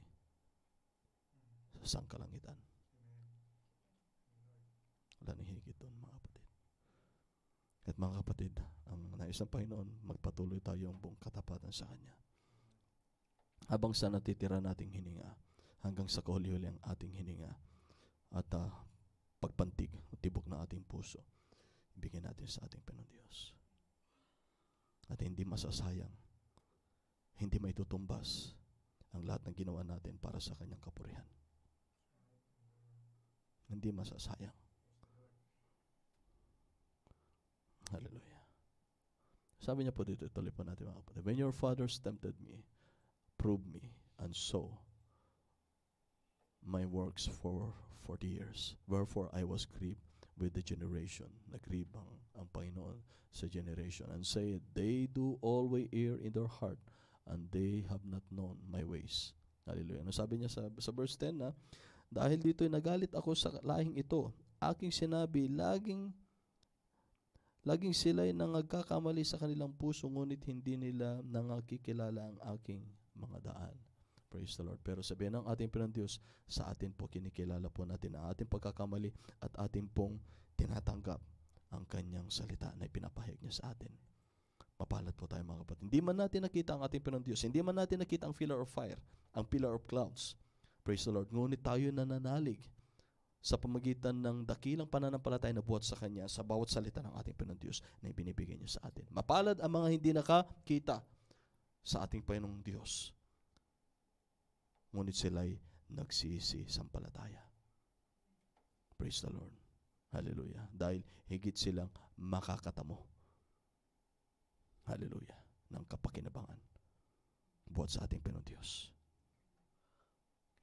Speaker 3: sa sangkalangitan. Wala nang higit doon mga kapatid. At mga kapatid, ang nais ng Panginoon, magpatuloy tayong buong katapatan sa Kanya. Habang sa natitira nating hininga, hanggang sa kahuli-huli ang ating hininga, at pagpantig, tibok ng ating puso, ibigay natin sa ating Panginoon Diyos. At hindi masasayang, hindi maitutumbas ang lahat ng ginawa natin para sa Kanyang kapurihan. Hindi masasayang. Hallelujah. Sabi niya po dito, ituloy po natin mga kapatid. When your fathers tempted me, proved me, and saw my works for 40 years. Wherefore I was grieved with the generation. Nagrieve ang Panginoon sa generation. And say, they do always err in their heart, and they have not known my ways. Hallelujah. Ano sabi niya sa verse 10 na, dahil dito'y nagalit ako sa lahing ito, aking sinabi, laging sila'y nangagkakamali sa kanilang puso, ngunit hindi nila nangakikilala ang aking mga daan. Praise the Lord. Pero sabihin ng ating Panginoon Diyos, sa atin po kinikilala po natin ang ating pagkakamali at ating pong tinatanggap ang Kanyang salita na ipinapahayag niya sa atin. Mapalad po tayo mga kapatid. Hindi man natin nakita ang ating Panginoon Diyos, hindi man natin nakita ang pillar of fire, ang pillar of clouds. Praise the Lord. Ngunit tayo nananalig sa pamagitan ng dakilang pananampalataya na buhat sa Kanya sa bawat salita ng ating Panginoon Diyos na ibinibigay niya sa atin. Mapalad ang mga hindi nakakita sa ating Panginoong Diyos, ngunit sila'y nagsisisampalataya. Praise the Lord. Hallelujah. Dahil higit silang makakatamo. Hallelujah. Ng kapakinabangan buhat sa ating Panginoong Diyos.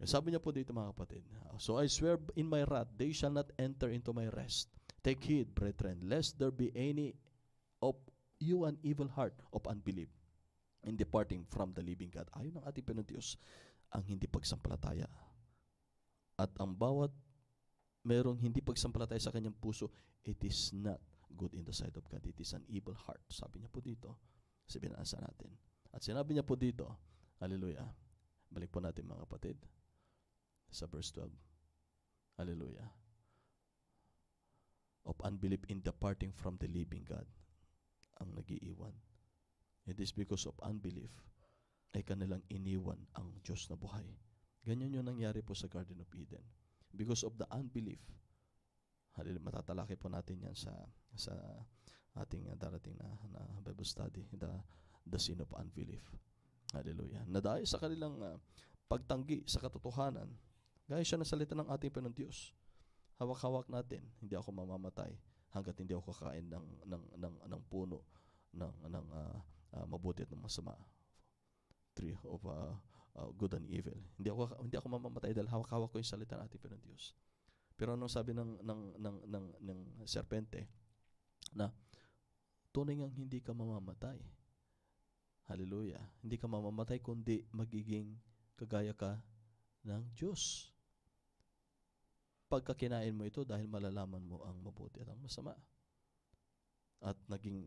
Speaker 3: Sabi niya po dito mga kapatid, so I swear in my wrath, they shall not enter into my rest. Take heed, brethren, lest there be any of you an evil heart of unbelief in departing from the living God. Ayon ng ating Panginoon Diyos, ang hindi pagsampalataya. At ang bawat merong hindi pagsampalataya sa kanyang puso, it is not good in the sight of God. It is an evil heart. Sabi niya po dito, sa binasa natin. At sinabi niya po dito, hallelujah, balik po natin mga kapatid, sa verse 12. Hallelujah. Of unbelief in departing from the living God. Ang nag-iiwan. It is because of unbelief ay kanilang iniwan ang Diyos na buhay. Ganyan yung nangyari po sa Garden of Eden. Because of the unbelief. Hallelujah. Matatalakay po natin yan sa ating darating na Bible study. The sin of unbelief. Hallelujah. Na dahil sa kanilang pagtanggi sa katotohanan, gaya siya ng salita ng ating Panginoon Diyos. Hawak-hawak natin, hindi ako mamamatay hanggat hindi ako kakain ng puno ng mabuti at ng masama. Tree of good and evil. Hindi ako mamamatay dahil hawak-hawak ko yung salita ng ating Panginoon Diyos. Pero anong sabi ng serpente? Na tunay ngang hindi ka mamamatay. Hallelujah. Hindi ka mamamatay kundi magiging kagaya ka ng Diyos. Pagka kinain mo ito dahil malalaman mo ang mabuti at ang masama. At naging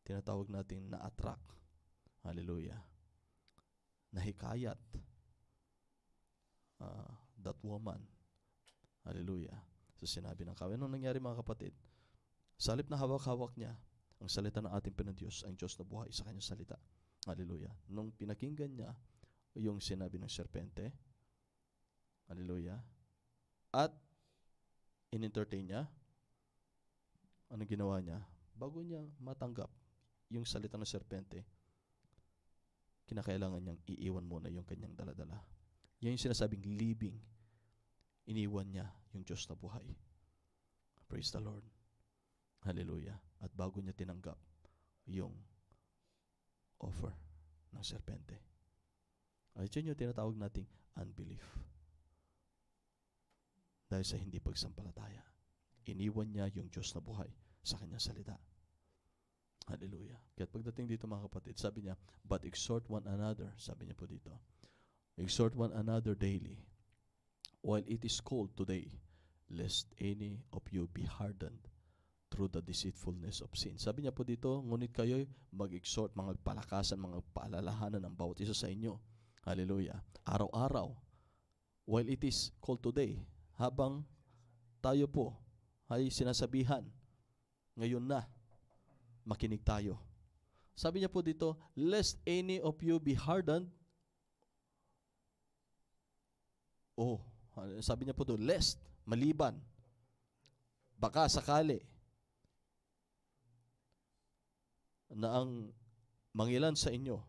Speaker 3: tinatawag natin na-attract. Hallelujah. Nahikayat. That woman. Hallelujah. So sinabi ng kawin. Anong nangyari mga kapatid? Sa halip na hawak-hawak niya ang salita ng ating Panginoon Diyos, ang Diyos na buhay sa kanyang salita. Hallelujah. Nung pinakinggan niya yung sinabi ng serpente, hallelujah, at in-entertain niya, ano ginawa niya? Bago niya matanggap yung salita ng serpente, kinakailangan niyang iiwan muna yung kanyang daladala. Yan yung sinasabing living. Iniwan niya yung Diyos na buhay. Praise the Lord. Hallelujah. At bago niya tinanggap yung offer ng serpente. Ay, yun yung tinatawag nating unbelief. Dahil sa hindi pagsampalataya. Iniwan niya yung Diyos na buhay sa kanyang salita. Hallelujah. Kaya pagdating dito mga kapatid, sabi niya, but exhort one another, sabi niya po dito, exhort one another daily, while it is cold today, lest any of you be hardened through the deceitfulness of sin. Sabi niya po dito, ngunit kayo'y mag-exhort, mga palakasan, mga paalalahanan ng bawat isa sa inyo. Hallelujah. Araw-araw, while it is cold today, habang tayo po ay sinasabihan Ngayon na, makinig tayo. Sabi niya po dito, lest any of you be hardened. Oh, sabi niya po doon, lest, maliban, baka sakali, na ang mangilan sa inyo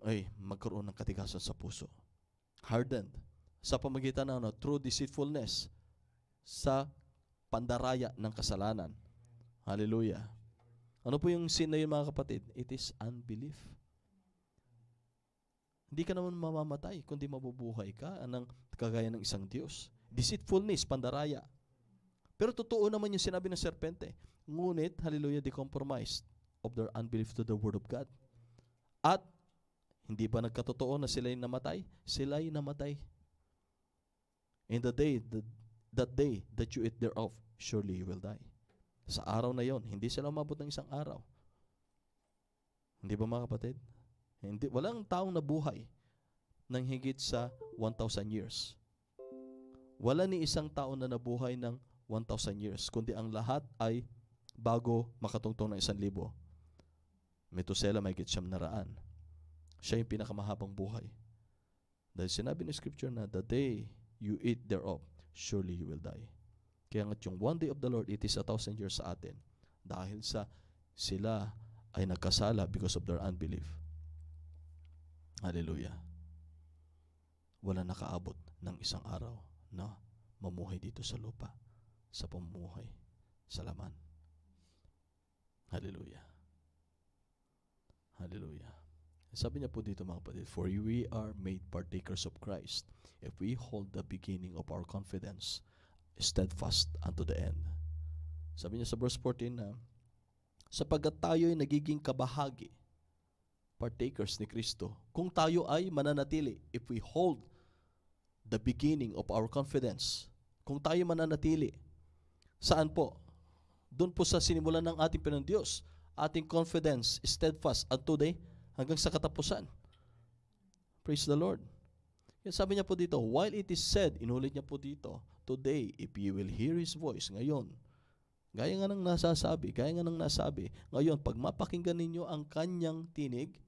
Speaker 3: ay magkaroon ng katigasan sa puso. Hardened. Sa pamagitan ng true deceitfulness, sa pandaraya ng kasalanan. Hallelujah. Ano po yung sin na yun, mga kapatid? It is unbelief. Hindi ka naman mamamatay, kundi mabubuhay ka anang kagaya ng isang Diyos. Deceitfulness, pandaraya. Pero totoo naman yung sinabi ng serpente. Ngunit, hallelujah, they compromised of their unbelief to the word of God. At, hindi ba nagkatotoo na sila'y namatay? Sila'y namatay. In the day, that day that you eat thereof, surely you will die. Sa araw na yon, hindi sila umabot ng isang araw. Hindi ba, mga kapatid? Hindi, walang taong nabuhay ng higit sa 1,000 years. Wala ni isang tao na nabuhay ng 1,000 years, kundi ang lahat ay bago makatungtong ng 1,000. Metusela may higit 900. Siya yung pinakamahabang buhay. Dahil sinabi ni Scripture na, the day you eat thereof, surely you will die. Kaya nga't yung one day of the Lord, it is 1,000 years sa atin. Dahil sa sila ay nagkasala because of their unbelief. Hallelujah. Wala nakaabot ng isang araw na mamuhay dito sa lupa, sa pamumuhay, sa laman. Hallelujah. Hallelujah. Sabi niya po dito, mga kapatid, for we are made partakers of Christ if we hold the beginning of our confidence steadfast unto the end. Sabi niya sa verse 14 na, sapagkat tayo ay nagiging kabahagi, partakers ni Kristo, kung tayo ay mananatili, if we hold the beginning of our confidence, kung tayo mananatili, saan po? Doon po sa sinimulan ng ating Panginoon Diyos, ating confidence, steadfast unto the hanggang sa katapusan. Praise the Lord. Yan sabi niya po dito, while it is said, inulit niya po dito, today, if you will hear His voice, ngayon, gaya nga ng nasabi, ngayon, pag mapakinggan ninyo ang kanyang tinig,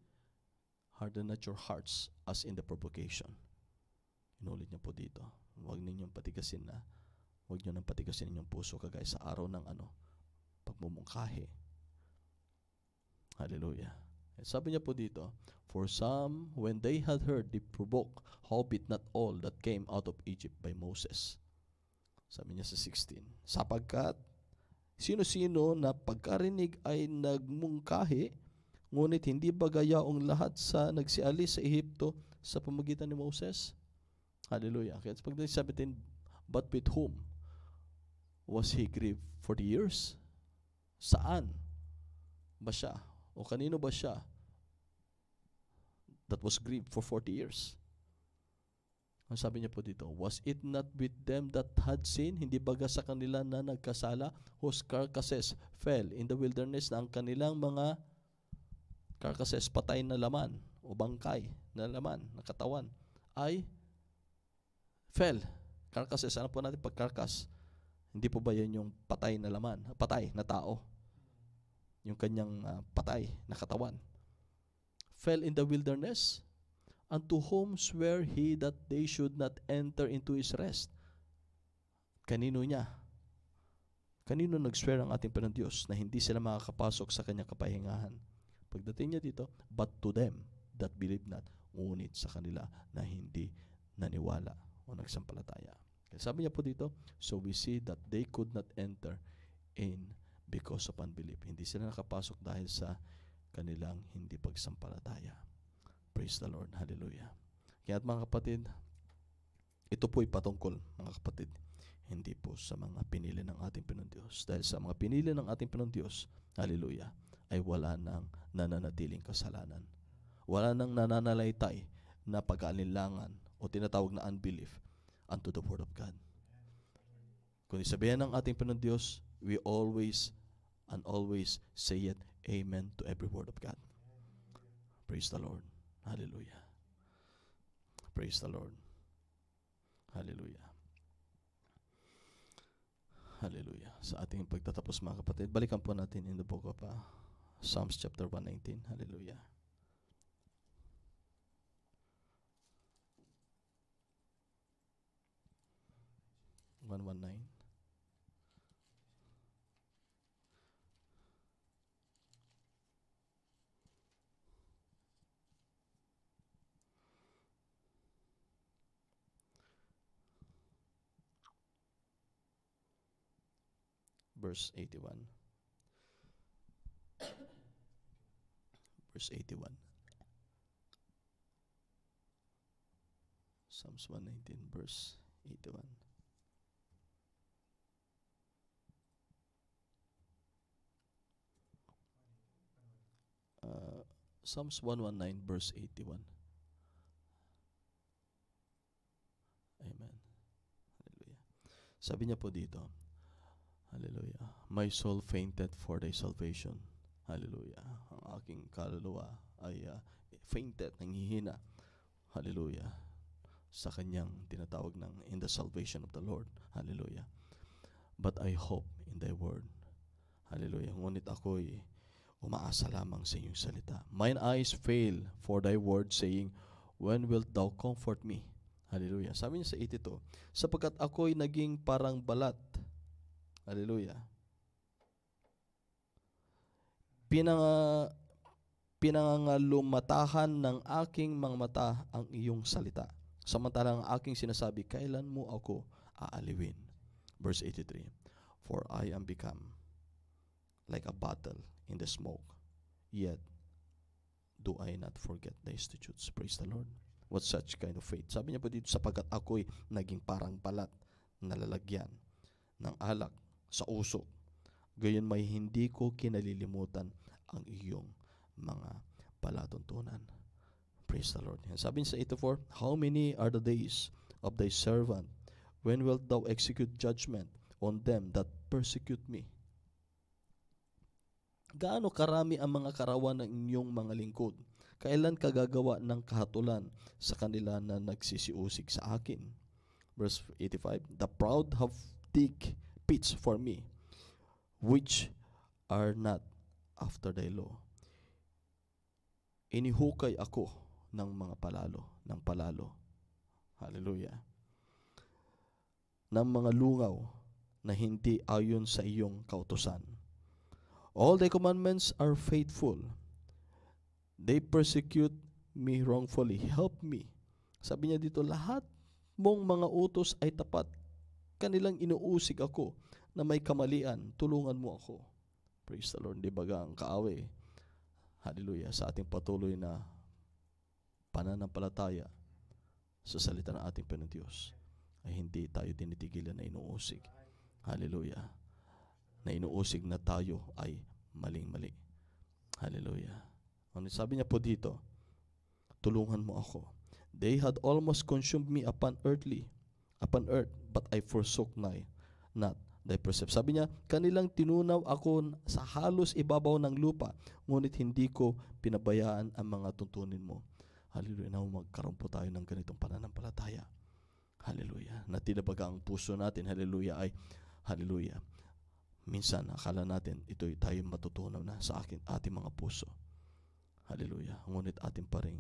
Speaker 3: harden not your hearts as in the provocation. Inulit niya po dito, huwag ninyong patigasin huwag niyo nang patigasin inyong puso kagaya sa araw ng pagmumungkahi. Hallelujah. Sabi niya po dito, for some, when they had heard, they provoked, howbeit not all that came out of Egypt by Moses. Sabi niya sa 16, sapagkat sino-sino na pagkarinig ay nagmungkahi, ngunit hindi ba gayaong lahat sa nagsialis sa Ehipto sa pamagitan ni Moses? Hallelujah. Kaya pag 17, but with whom was he grieved 40 years? Saan ba siya? O kanino ba siya that was grieved for 40 years? Ang sabi niya po dito, was it not with them that had sinned? Hindi baga sa kanila na nagkasala, whose carcasses fell in the wilderness, na ang kanilang mga carcasses, patay na laman o bangkay na laman, na katawan, ay fell. Carcasses, ano po natin pag carcass? Hindi po ba yan yung patay na laman? Patay na tao. Yung kanyang patay na katawan. Fell in the wilderness, unto whom sware he that they should not enter into his rest? Kanino niya? Kanino nag-swear ang ating Panginoon Diyos na hindi sila makakapasok sa kanyang kapahingahan? Pagdating niya dito, but to them that believe not, ngunit sa kanila na hindi naniwala o nagsampalataya. Kaya sabi niya po dito, so we see that they could not enter in because of unbelief. Hindi sila nakapasok dahil sa kanilang hindi pagsampalataya. Praise the Lord. Hallelujah. Kaya mga kapatid, ito po'y patungkol, mga kapatid, hindi po sa mga pinili ng ating Panginoon Diyos. Dahil sa mga pinili ng ating Panginoon Diyos, hallelujah, ay wala nang nananatiling kasalanan. Wala nang nananalaytay na pag-aalinlangan o tinatawag na unbelief unto the Word of God. Kung isabihan ng ating Panginoon Diyos, we always and always say it, amen to every word of God. Praise the Lord. Hallelujah. Praise the Lord. Hallelujah. Hallelujah. Sa ating pagtatapos mga kapatid, balikan po natin in the book of Psalms chapter 119. Hallelujah. One 119. Verse 81. Verse 81. Psalms 119, verse 81. Psalms 119, verse 81. Amen. Hallelujah. Sabi niya po dito, hallelujah, my soul fainted for thy salvation. Hallelujah. Ang aking kaluluwa ay fainted, nanghihina. Hallelujah. Sa kanyang tinatawag ng in the salvation of the Lord. Hallelujah. But I hope in thy word. Hallelujah. Ngunit ako'y umaasa lamang sa iyong salita. Mine eyes fail for thy word, saying, when wilt thou comfort me? Hallelujah. Sabi niya sa 82, sapagkat ako'y naging parang balat. Hallelujah. Pinangalumatahan ng aking mga mata ang iyong salita. Samantalang ang aking sinasabi, kailan mo ako aaliwin? Verse 83, for I am become like a bottle in the smoke, yet do I not forget thy statutes. Praise the Lord. What such kind of faith? Sabi niya po dito, sapagkat ako'y naging parang balat na lalagyan ng alak sa usok, gayon may hindi ko kinalilimutan ang iyong mga palatuntunan. Praise the Lord. Sabi niya sa 84, how many are the days of thy servant? When wilt thou execute judgment on them that persecute me? Gaano karami ang mga karawan ng inyong mga lingkod? Kailan ka gagawa ng kahatulan sa kanila na nagsisiusig sa akin? Verse 85, the proud have dig pits for me, which are not after thy law. Inihukay ako ng mga palalo. Hallelujah. Ng mga lungaw na hindi ayon sa iyong kautusan. All thy commandments are faithful. They persecute me wrongfully. Help me. Sabi niya dito, lahat mong mga utos ay tapat. Kanilang inuusig ako na may kamalian. Tulungan mo ako. Praise the Lord. Di ba ang kaaway? Hallelujah. Sa ating patuloy na pananampalataya sa salita ng ating Panginoon Diyos ay hindi tayo tinitigilan na inuusig. Hallelujah. Na inuusig na tayo ay maling-mali. Hallelujah. Ano sabi niya po dito? Tulungan mo ako. They had almost consumed me upon earth, but I forsook not thy precepts. Sabi niya, kanilang tinunaw ako sa halos ibabaw ng lupa, ngunit hindi ko pinabayaan ang mga tuntunin mo. Hallelujah. Na magkaroon po tayo ng ganitong pananampalataya. Hallelujah. Na tinabaga ang puso natin, hallelujah, ay hallelujah. Minsan, akala natin, ito'y tayo matutunaw na sa ating mga puso. Hallelujah. Ngunit ating pa rin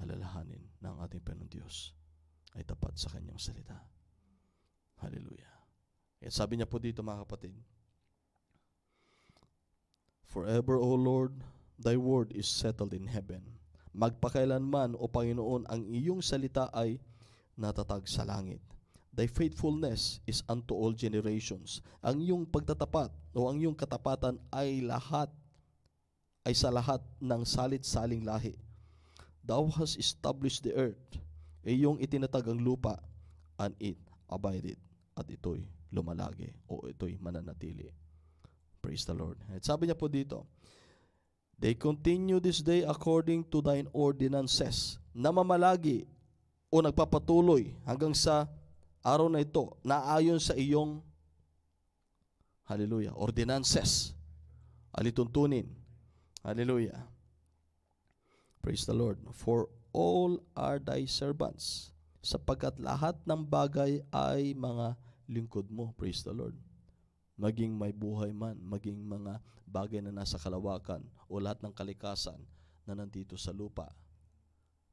Speaker 3: alalahanin na ang ating Panginoon Diyos ay tapat sa kanyang salita. Hallelujah. At sabi niya po dito mga kapatid, forever, O Lord, thy word is settled in heaven. Magpakailanman, O Panginoon, ang iyong salita ay natatag sa langit. Thy faithfulness is unto all generations. Ang iyong pagtatapat o ang iyong katapatan ay sa lahat ng salit-saling lahi. Thou hast established the earth. Iyong itinatag ang lupa, and it abided. At ito'y lumalagi o ito'y mananatili. Praise the Lord. At sabi niya po dito, they continue this day according to thine ordinances. Namamalagi o nagpapatuloy hanggang sa araw na ito na ayon sa iyong hallelujah, ordinances, alituntunin. Hallelujah. Praise the Lord. For all are thy servants, sapagkat lahat ng bagay ay mga lingkod mo. Praise the Lord. maging may buhay man, maging mga bagay na nasa kalawakan o lahat ng kalikasan na nandito sa lupa.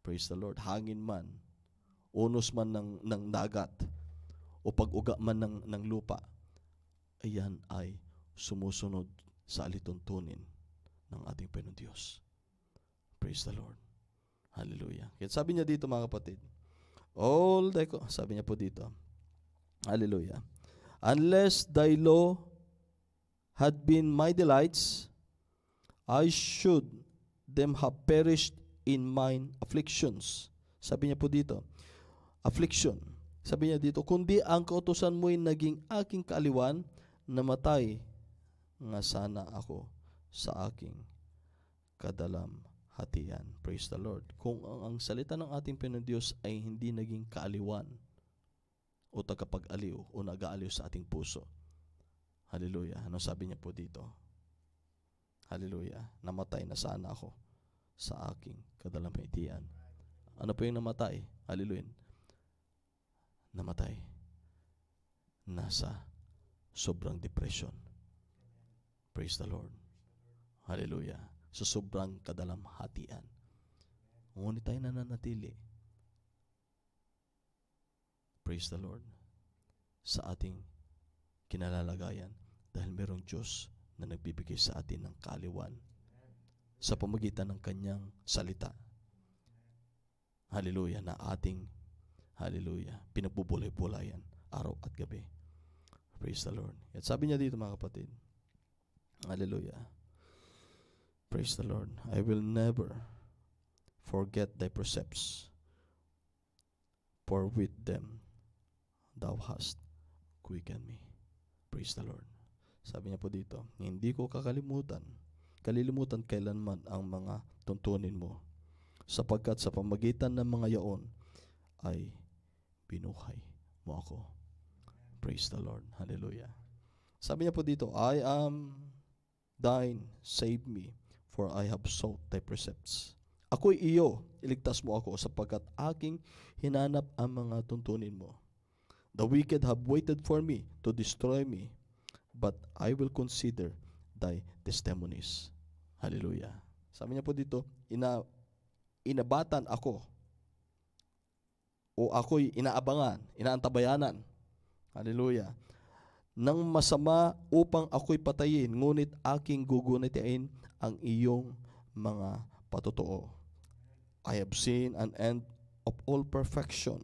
Speaker 3: Praise the Lord. Hangin man, unos man ng dagat, o pag-uga man ng lupa, ayan ay sumusunod sa alituntunin ng ating Panginoon Diyos. Praise the Lord. Hallelujah. Kaya sabi niya dito mga kapatid, sabi niya po dito, hallelujah, unless thy law had been my delights, I should them have perished in mine afflictions. Sabi niya po dito, affliction. Sabi niya dito, kundi ang kautusan mo'y naging aking kaaliwan, namatay nga sana ako sa aking kadalamhatian. Praise the Lord. Kung ang salita ng ating Panginoon Diyos ay hindi naging kaaliwan o tagapag-aliw o nag-aaliw sa ating puso. Hallelujah. Ano sabi niya po dito? Hallelujah. Namatay na sana ako sa aking kadalamhatian. Ano po yung namatay? Hallelujah. Namatay. Nasa sobrang depression. Praise the Lord. Hallelujah. Sa sobrang kadalamhatian. Ngunit tayo nananatili. Praise the Lord. Sa ating kinalalagayan dahil mayroong Diyos na nagbibigay sa atin ng kaaliwan sa pamagitan ng kanyang salita. Hallelujah. Na ating, hallelujah, pinagbubulay-bulayan araw at gabi. Praise the Lord. At sabi niya dito mga kapatid, hallelujah, praise the Lord, I will never forget thy precepts, for with them thou hast quickened me. Praise the Lord. Sabi niya po dito, hindi ko kalilimutan kailanman ang mga tuntunin mo, sapagkat sa pamagitan ng mga yaon ay binuhay mo ako. Praise the Lord. Hallelujah. Sabi niya po dito, I am thine, save me, for I have sought thy precepts. Ako'y iyo, iligtas mo ako, sapagkat aking hinanap ang mga tuntunin mo. The wicked have waited for me to destroy me, but I will consider thy testimonies. Hallelujah. Sabi niya po dito, inabatan ako, o ako'y inaabangan, inaantabayanan, hallelujah, ng masama upang ako'y patayin, ngunit aking gugunitain ang iyong mga patotoo. I have seen an end of all perfection.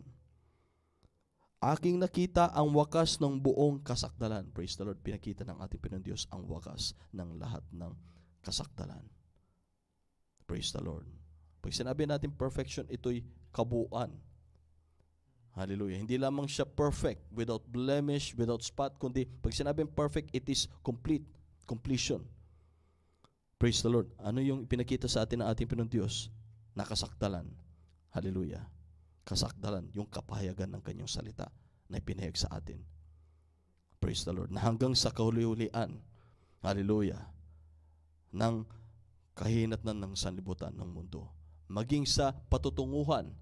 Speaker 3: Aking nakita ang wakas ng buong kasakdalan. Praise the Lord. Pinakita ng ating Panginoon Diyos ang wakas ng lahat ng kasakdalan. Praise the Lord. Pag sinabi natin perfection, ito'y kabuuan. Hallelujah. Hindi lamang siya perfect, without blemish, without spot, kundi pag sinabing perfect, it is complete, completion. Praise the Lord. Ano yung pinakita sa atin ng ating Panginoon Diyos? Nakasakdalan. Hallelujah. Kasakdalan, yung kapahayagan ng kanyang salita na ipinahayag sa atin. Praise the Lord. Na hanggang sa kahuli-hulian, hallelujah, ng kahinatnan ng sanlibutan ng mundo, maging sa patutunguhan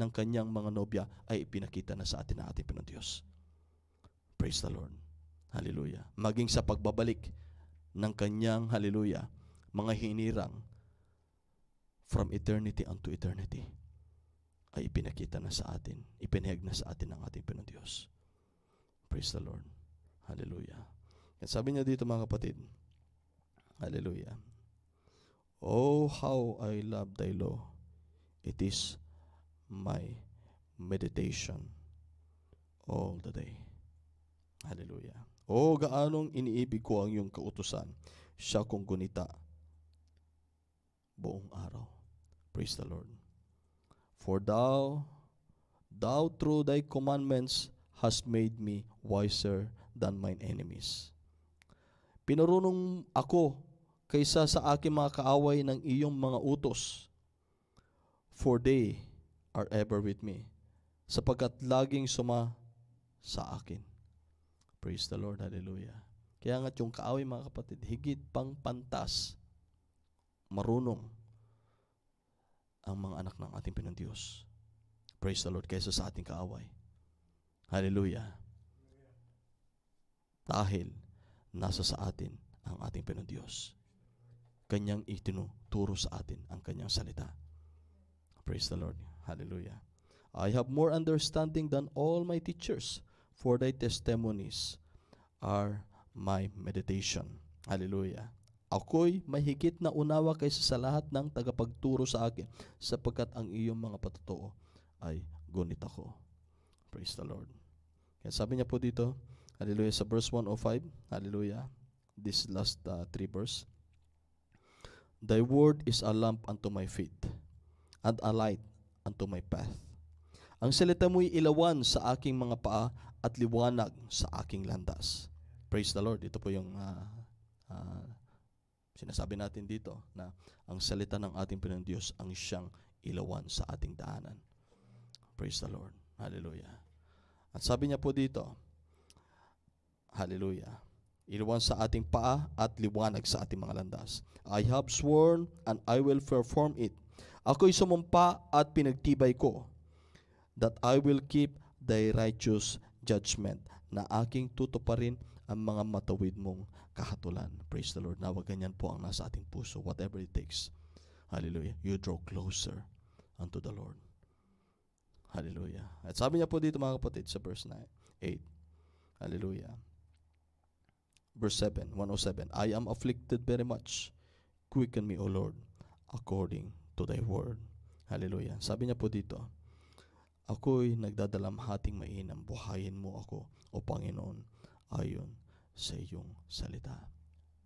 Speaker 3: ng kanyang mga nobya ay ipinakita na sa atin ng ating Panginoon Diyos. Praise the Lord. Hallelujah. Maging sa pagbabalik ng kanyang, hallelujah, mga hinirang from eternity unto eternity ay ipinakita na sa atin, ipinahayag na sa atin ng ating Panginoon Diyos. Praise the Lord. Hallelujah. At sabi niya dito mga kapatid, hallelujah, oh, how I love thy law. It is my meditation all the day. Hallelujah. Oh, gaanong iniibig ko ang iyong kautusan. Siya kong gunita buong araw. Praise the Lord. For thou through thy commandments hast made me wiser than mine enemies. Pinarunong ako kaysa sa aking mga kaaway ng iyong mga utos. For they are ever with me, sapagkat laging suma sa akin. Praise the Lord. Hallelujah. Kaya nga't yung kaaway mga kapatid, higit pang pantas, marunong ang mga anak ng ating Panginoon Diyos. Praise the Lord. Kaysa sa ating kaaway. Hallelujah. Dahil nasa sa atin ang ating Panginoon Diyos. Kanyang itinuturo sa atin ang kanyang salita. Praise the Lord. Hallelujah. I have more understanding than all my teachers, for thy testimonies are my meditation. Hallelujah. Ako'y mahigit na unawa kaysa sa lahat ng tagapagturo sa akin, sapagkat ang iyong mga patotoo ay gunit ako. Praise the Lord. Kaya sabi niya po dito, hallelujah, sa verse 105, hallelujah, this last 3 verse, thy word is a lamp unto my feet, and a light unto my path. Ang salita mo'y ilawan sa aking mga paa at liwanag sa aking landas. Praise the Lord. Ito po yung sinasabi natin dito, na ang salita ng ating Panginoon Diyos ang siyang ilawan sa ating daanan. Praise the Lord. Hallelujah. At sabi niya po dito, hallelujah, ilawan sa ating paa at liwanag sa ating mga landas. I have sworn and I will perform it. Ako'y sumumpa at pinagtibay ko that I will keep thy righteous judgment, na aking tutuparin ang mga matawid mong kahatulan. Praise the Lord. Nawag ganyan po ang nasa ating puso. Whatever it takes. Hallelujah. You draw closer unto the Lord. Hallelujah. At sabi niya po dito mga kapatid sa verse 8. Hallelujah. Verse 7, 107. I am afflicted very much. Quicken me, O Lord, according to thy word. Hallelujah. Sabi niya po dito, ako'y nagdadalamhating mainam. Buhayin mo ako, O Panginoon, ayon sa iyong salita.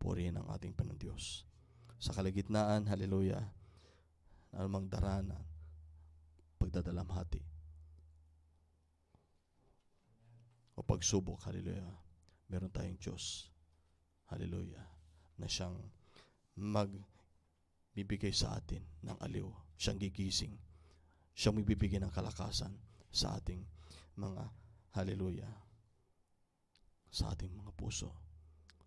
Speaker 3: Purihin ang ating Panginoon Diyos. Sa kalagitnaan, hallelujah, anumang daranan, pagdadalamhati, o pagsubok, hallelujah, meron tayong Diyos, hallelujah, na siyang magbibigay sa atin ng aliw. Siyang gigising. Siyang magbibigay ng kalakasan sa ating mga, hallelujah, sa ating mga puso.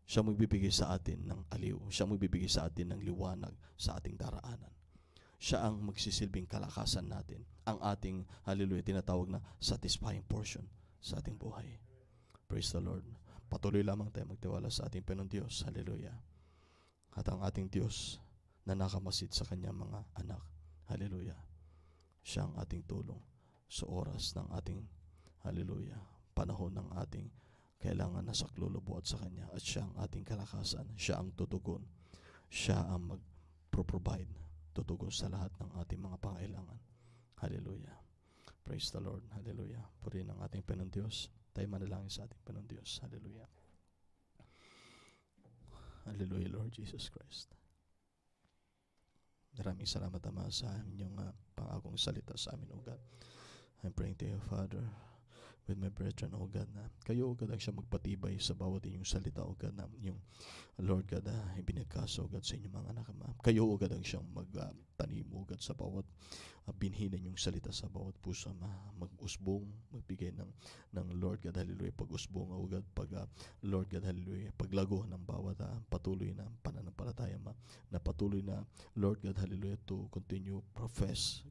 Speaker 3: Siya magbibigay sa atin ng aliw. Siya magbibigay sa atin ng liwanag sa ating daraanan. Siya ang magsisilbing kalakasan natin. Ang ating, hallelujah, tinatawag na satisfying portion sa ating buhay. Praise the Lord. Patuloy lamang tayo magtiwala sa ating Panginoon Diyos. Hallelujah. At ang ating Diyos na nakamasid sa kanyang mga anak. Hallelujah. Siya ang ating tulong sa oras ng ating, hallelujah, panahon ng ating kailangan na saklulubuat sa Kanya. At siya ang ating kalakasan. Siya ang tutugon. Siya ang mag-provide, tutugon sa lahat ng ating mga pangailangan. Hallelujah. Praise the Lord. Hallelujah. Purihin ang ating Panginoon Diyos. Tayo manalangin sa ating Panginoon Diyos. Hallelujah. Hallelujah, Lord Jesus Christ. Maraming salamat, Ama, sa inyong pangakong salita sa amin, O God. I'm praying to you, Father, with my brethren, O God, na kayo, O God, ang siya magpatibay sa bawat inyong salita, O God, na yung Lord God, ibinagkaso, O God, sa inyong mga anak, Ama. Kayo, O God, ang siyang magtanim, O God, sa bawat binhi na inyong salita sa bawat puso, Ama. Mag-usbong, magbigay ng Lord God, hallelujah, pag-usbong, O God, Lord God, hallelujah, paglago ng bawat patuloy na pananampalataya, Ama, na patuloy na, Lord God, hallelujah, to continue, confess,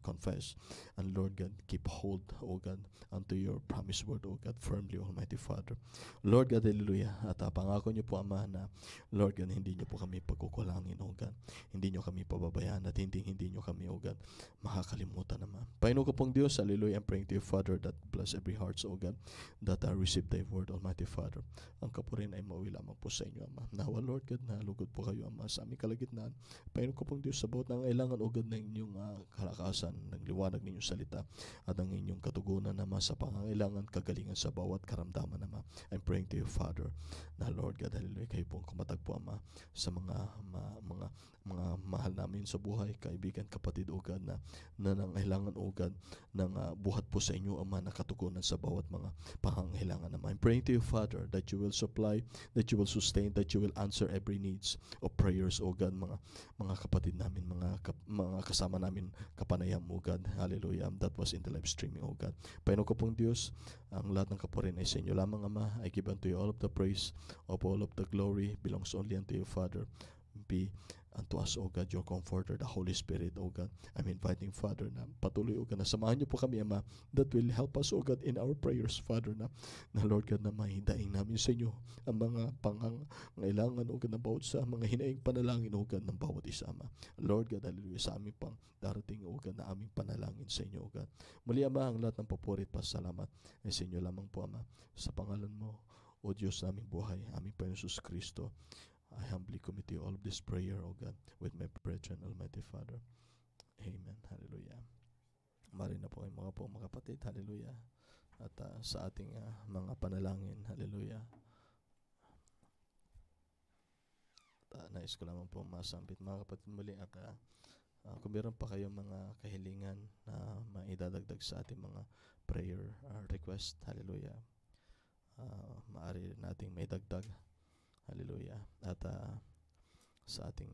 Speaker 3: and Lord God, keep hold, O God, unto your promise word, O God, firmly, Almighty Father. Lord God, hallelujah, at pangako niyo po, Ama, na Lord God, hindi niyo po kami pagkukulangin, O God. Hindi niyo kami pababayaan at hindi niyo kami, O God, makakalimutan, Ama. Panginoon ko pong Diyos, hallelujah, I'm praying to you, Father, that bless every heart, O God, that receive thy word, Almighty Father. Ang kapurin ay mauwi lamang po sa inyo, Ama. Nawa, Lord God, na lugod po kayo, Ama, sa aming kalagitnaan. Panginoon ko pong Diyos, sa bawat nangailangan, O God, ng inyong kalakasan, ng liwanag ng inyong salita, at ang inyong katugunan, Ama, sa pangangailangan, kagalingan sa bawat karamdaman, Ama. I'm praying to you, Father, na Lord God, hallelujah, kayo pong kumatagpo, Ama, sa mga mahal namin sa buhay, kaibigan, kapatid, O God, na nangailangan, O God, ng buhat po sa inyo, Ama, na katugunan sa bawat mga pangangailangan, Ama. I'm praying to you, Father, that you will supply, that you will sustain, that you will answer every needs of prayers, O God, mga kapatid namin, mga kasama namin, kapanayam, O God, hallelujah, that was in the live streaming, O God. Panginoon ko pong Diyos, ang lahat ng kapurin ay sa inyo lamang, Ama. I give unto you all of the praise, of all of the glory belongs only unto you, Father. Be unto us, O God, your Comforter, the Holy Spirit, O God. I'm inviting, Father, na patuloy, O God, na samahan niyo po kami, Ama, that will help us, O God, in our prayers, Father, na Lord God, na mahidaing namin sa inyo ang mga pangangailangan, O God, ng bawat sa mga hinaing panalangin, O God, ng bawat isa, Ama. Lord God, hallelujah, sa aming pang darating, O God, na aming panalangin sa inyo, O God. Muli, Ama, ang lahat ng papurit, pasalamat ay sa inyo lamang po, Ama. Sa pangalan mo, O Diyos naming buhay, aming Panginoon Jesus Kristo, I humbly commit to you all of this prayer, O God, with my brethren, Almighty Father. Amen. Hallelujah. Mari na po kayo mga kapatid. Hallelujah. At sa ating mga panalangin. Hallelujah. Nais ko lamang po masambit mga kapatid muli. At kung meron pa kayong mga kahilingan na maidadagdag sa ating mga prayer request. Hallelujah. Maaari nating maidagdag. Hallelujah. At sa ating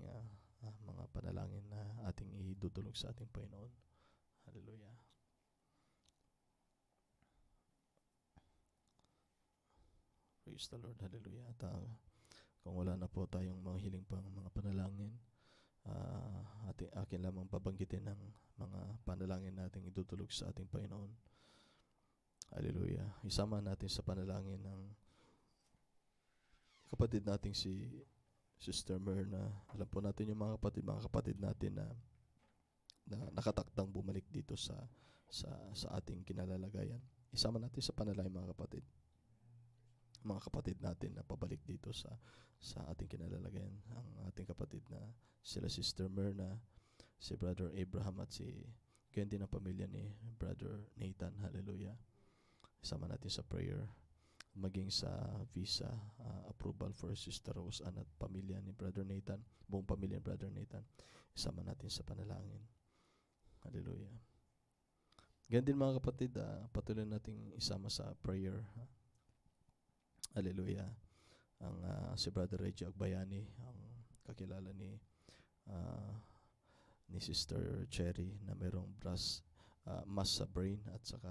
Speaker 3: mga panalangin na ating idudulog sa ating Panginoon. Hallelujah. Praise the Lord. Hallelujah. At kung wala na po tayong mga hiling pang mga panalangin, akin lamang babanggitin ng mga panalangin nating idudulog sa ating Panginoon. Hallelujah. Isama natin sa panalangin ng kapatid nating si Sister Myrna. Alam po natin yung mga kapatid natin na nakatakdang bumalik dito sa ating kinalalagayan. Isama natin sa panalangin mga kapatid natin na pabalik dito sa ating kinalalagayan. Ang ating kapatid na sila Sister Myrna, si Brother Abraham at si ganyan din ang pamilya ni Brother Nathan. Hallelujah. Isama natin sa prayer. Maging sa visa approval for Sister Rose Ann at pamilya ni Brother Nathan, buong pamilya ni Brother Nathan, isama natin sa panalangin. Hallelujah. Ganyan din mga kapatid, patuloy nating isama sa prayer. Hallelujah. Ang si Brother Reggie Agbayani, ang kakilala ni Sister Cherry na mayroong mass sa brain at saka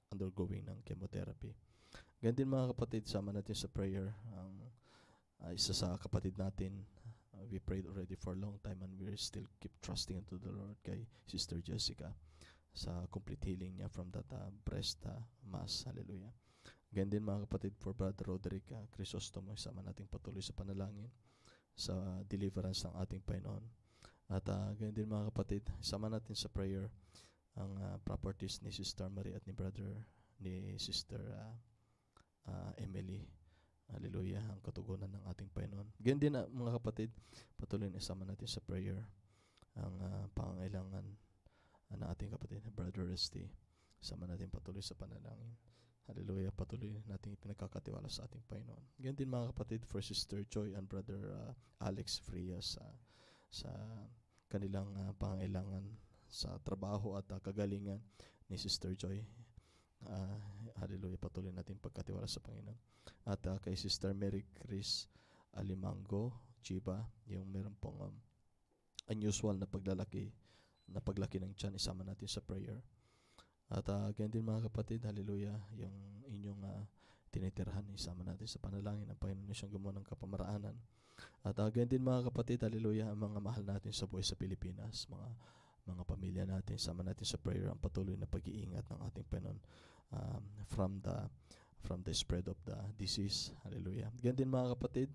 Speaker 3: undergoing ng chemotherapy. Ganyan din mga kapatid, sama natin sa prayer ang isa sa kapatid natin. We prayed already for a long time and we still keep trusting into the Lord kay Sister Jessica sa complete healing niya from that breast mass. Hallelujah. Ganyan din mga kapatid for Brother Roderick Crisostomo, sama natin patuloy sa panalangin sa deliverance ng ating Panginoon. At ganyan din mga kapatid, sama natin sa prayer ang properties ni Sister Marie at ni Sister Emily. Hallelujah. Ang katugunan ng ating Panginoon. Ganyan din mga kapatid, patuloy na isama natin sa prayer ang pangangailangan ng ating kapatid na Brother Resty. Sama natin patuloy sa panalangin. Hallelujah. Patuloy natin pinagkakatiwala sa ating Panginoon. Ganyan din mga kapatid for Sister Joy and Brother Alex Frias sa kanilang pangangailangan sa trabaho at kagalingan ni Sister Joy. Hallelujah. Patuloy natin pagkatiwala sa Panginoon. At kay Sister Mary Chris Alimango Chiba, yung meron pong unusual na paglaki ng tiyan, isama natin sa prayer. At ganyan din mga kapatid, hallelujah, yung inyong tinitirhan, isama natin sa panalangin ng Panginoon siyang gumawa ng kapamaraanan. At ganyan din mga kapatid, hallelujah, ang mga mahal natin sa buhay sa Pilipinas, mga pamilya natin, sama natin sa prayer ang patuloy na pag-iingat ng ating Panginoon from the spread of the disease. Hallelujah. Ganyan din mga kapatid,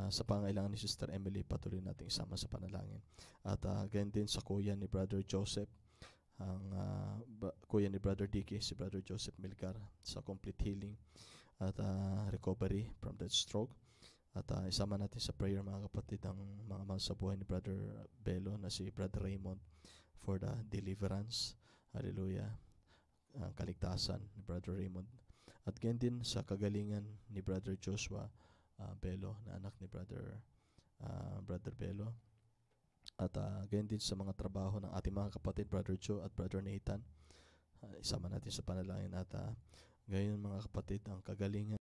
Speaker 3: sa pangailangan ni Sister Emily, patuloy natin isama sa panalangin. At ganyan din sa kuya ni Brother Joseph, ang kuya ni Brother Dicky, si Brother Joseph Milcar, sa complete healing at recovery from that stroke. At isama natin sa prayer mga kapatid ang mga mahal sa buhay ni Brother Bello na si Brother Raymond for the deliverance. Hallelujah. Ang kaligtasan ni Brother Raymond. At ganyan din sa kagalingan ni Brother Joshua Bello, na anak ni Brother Bello. At ganyan din sa mga trabaho ng ating mga kapatid, Brother Joe at Brother Nathan. Isama natin sa panalangin at ganyan mga kapatid ang kagalingan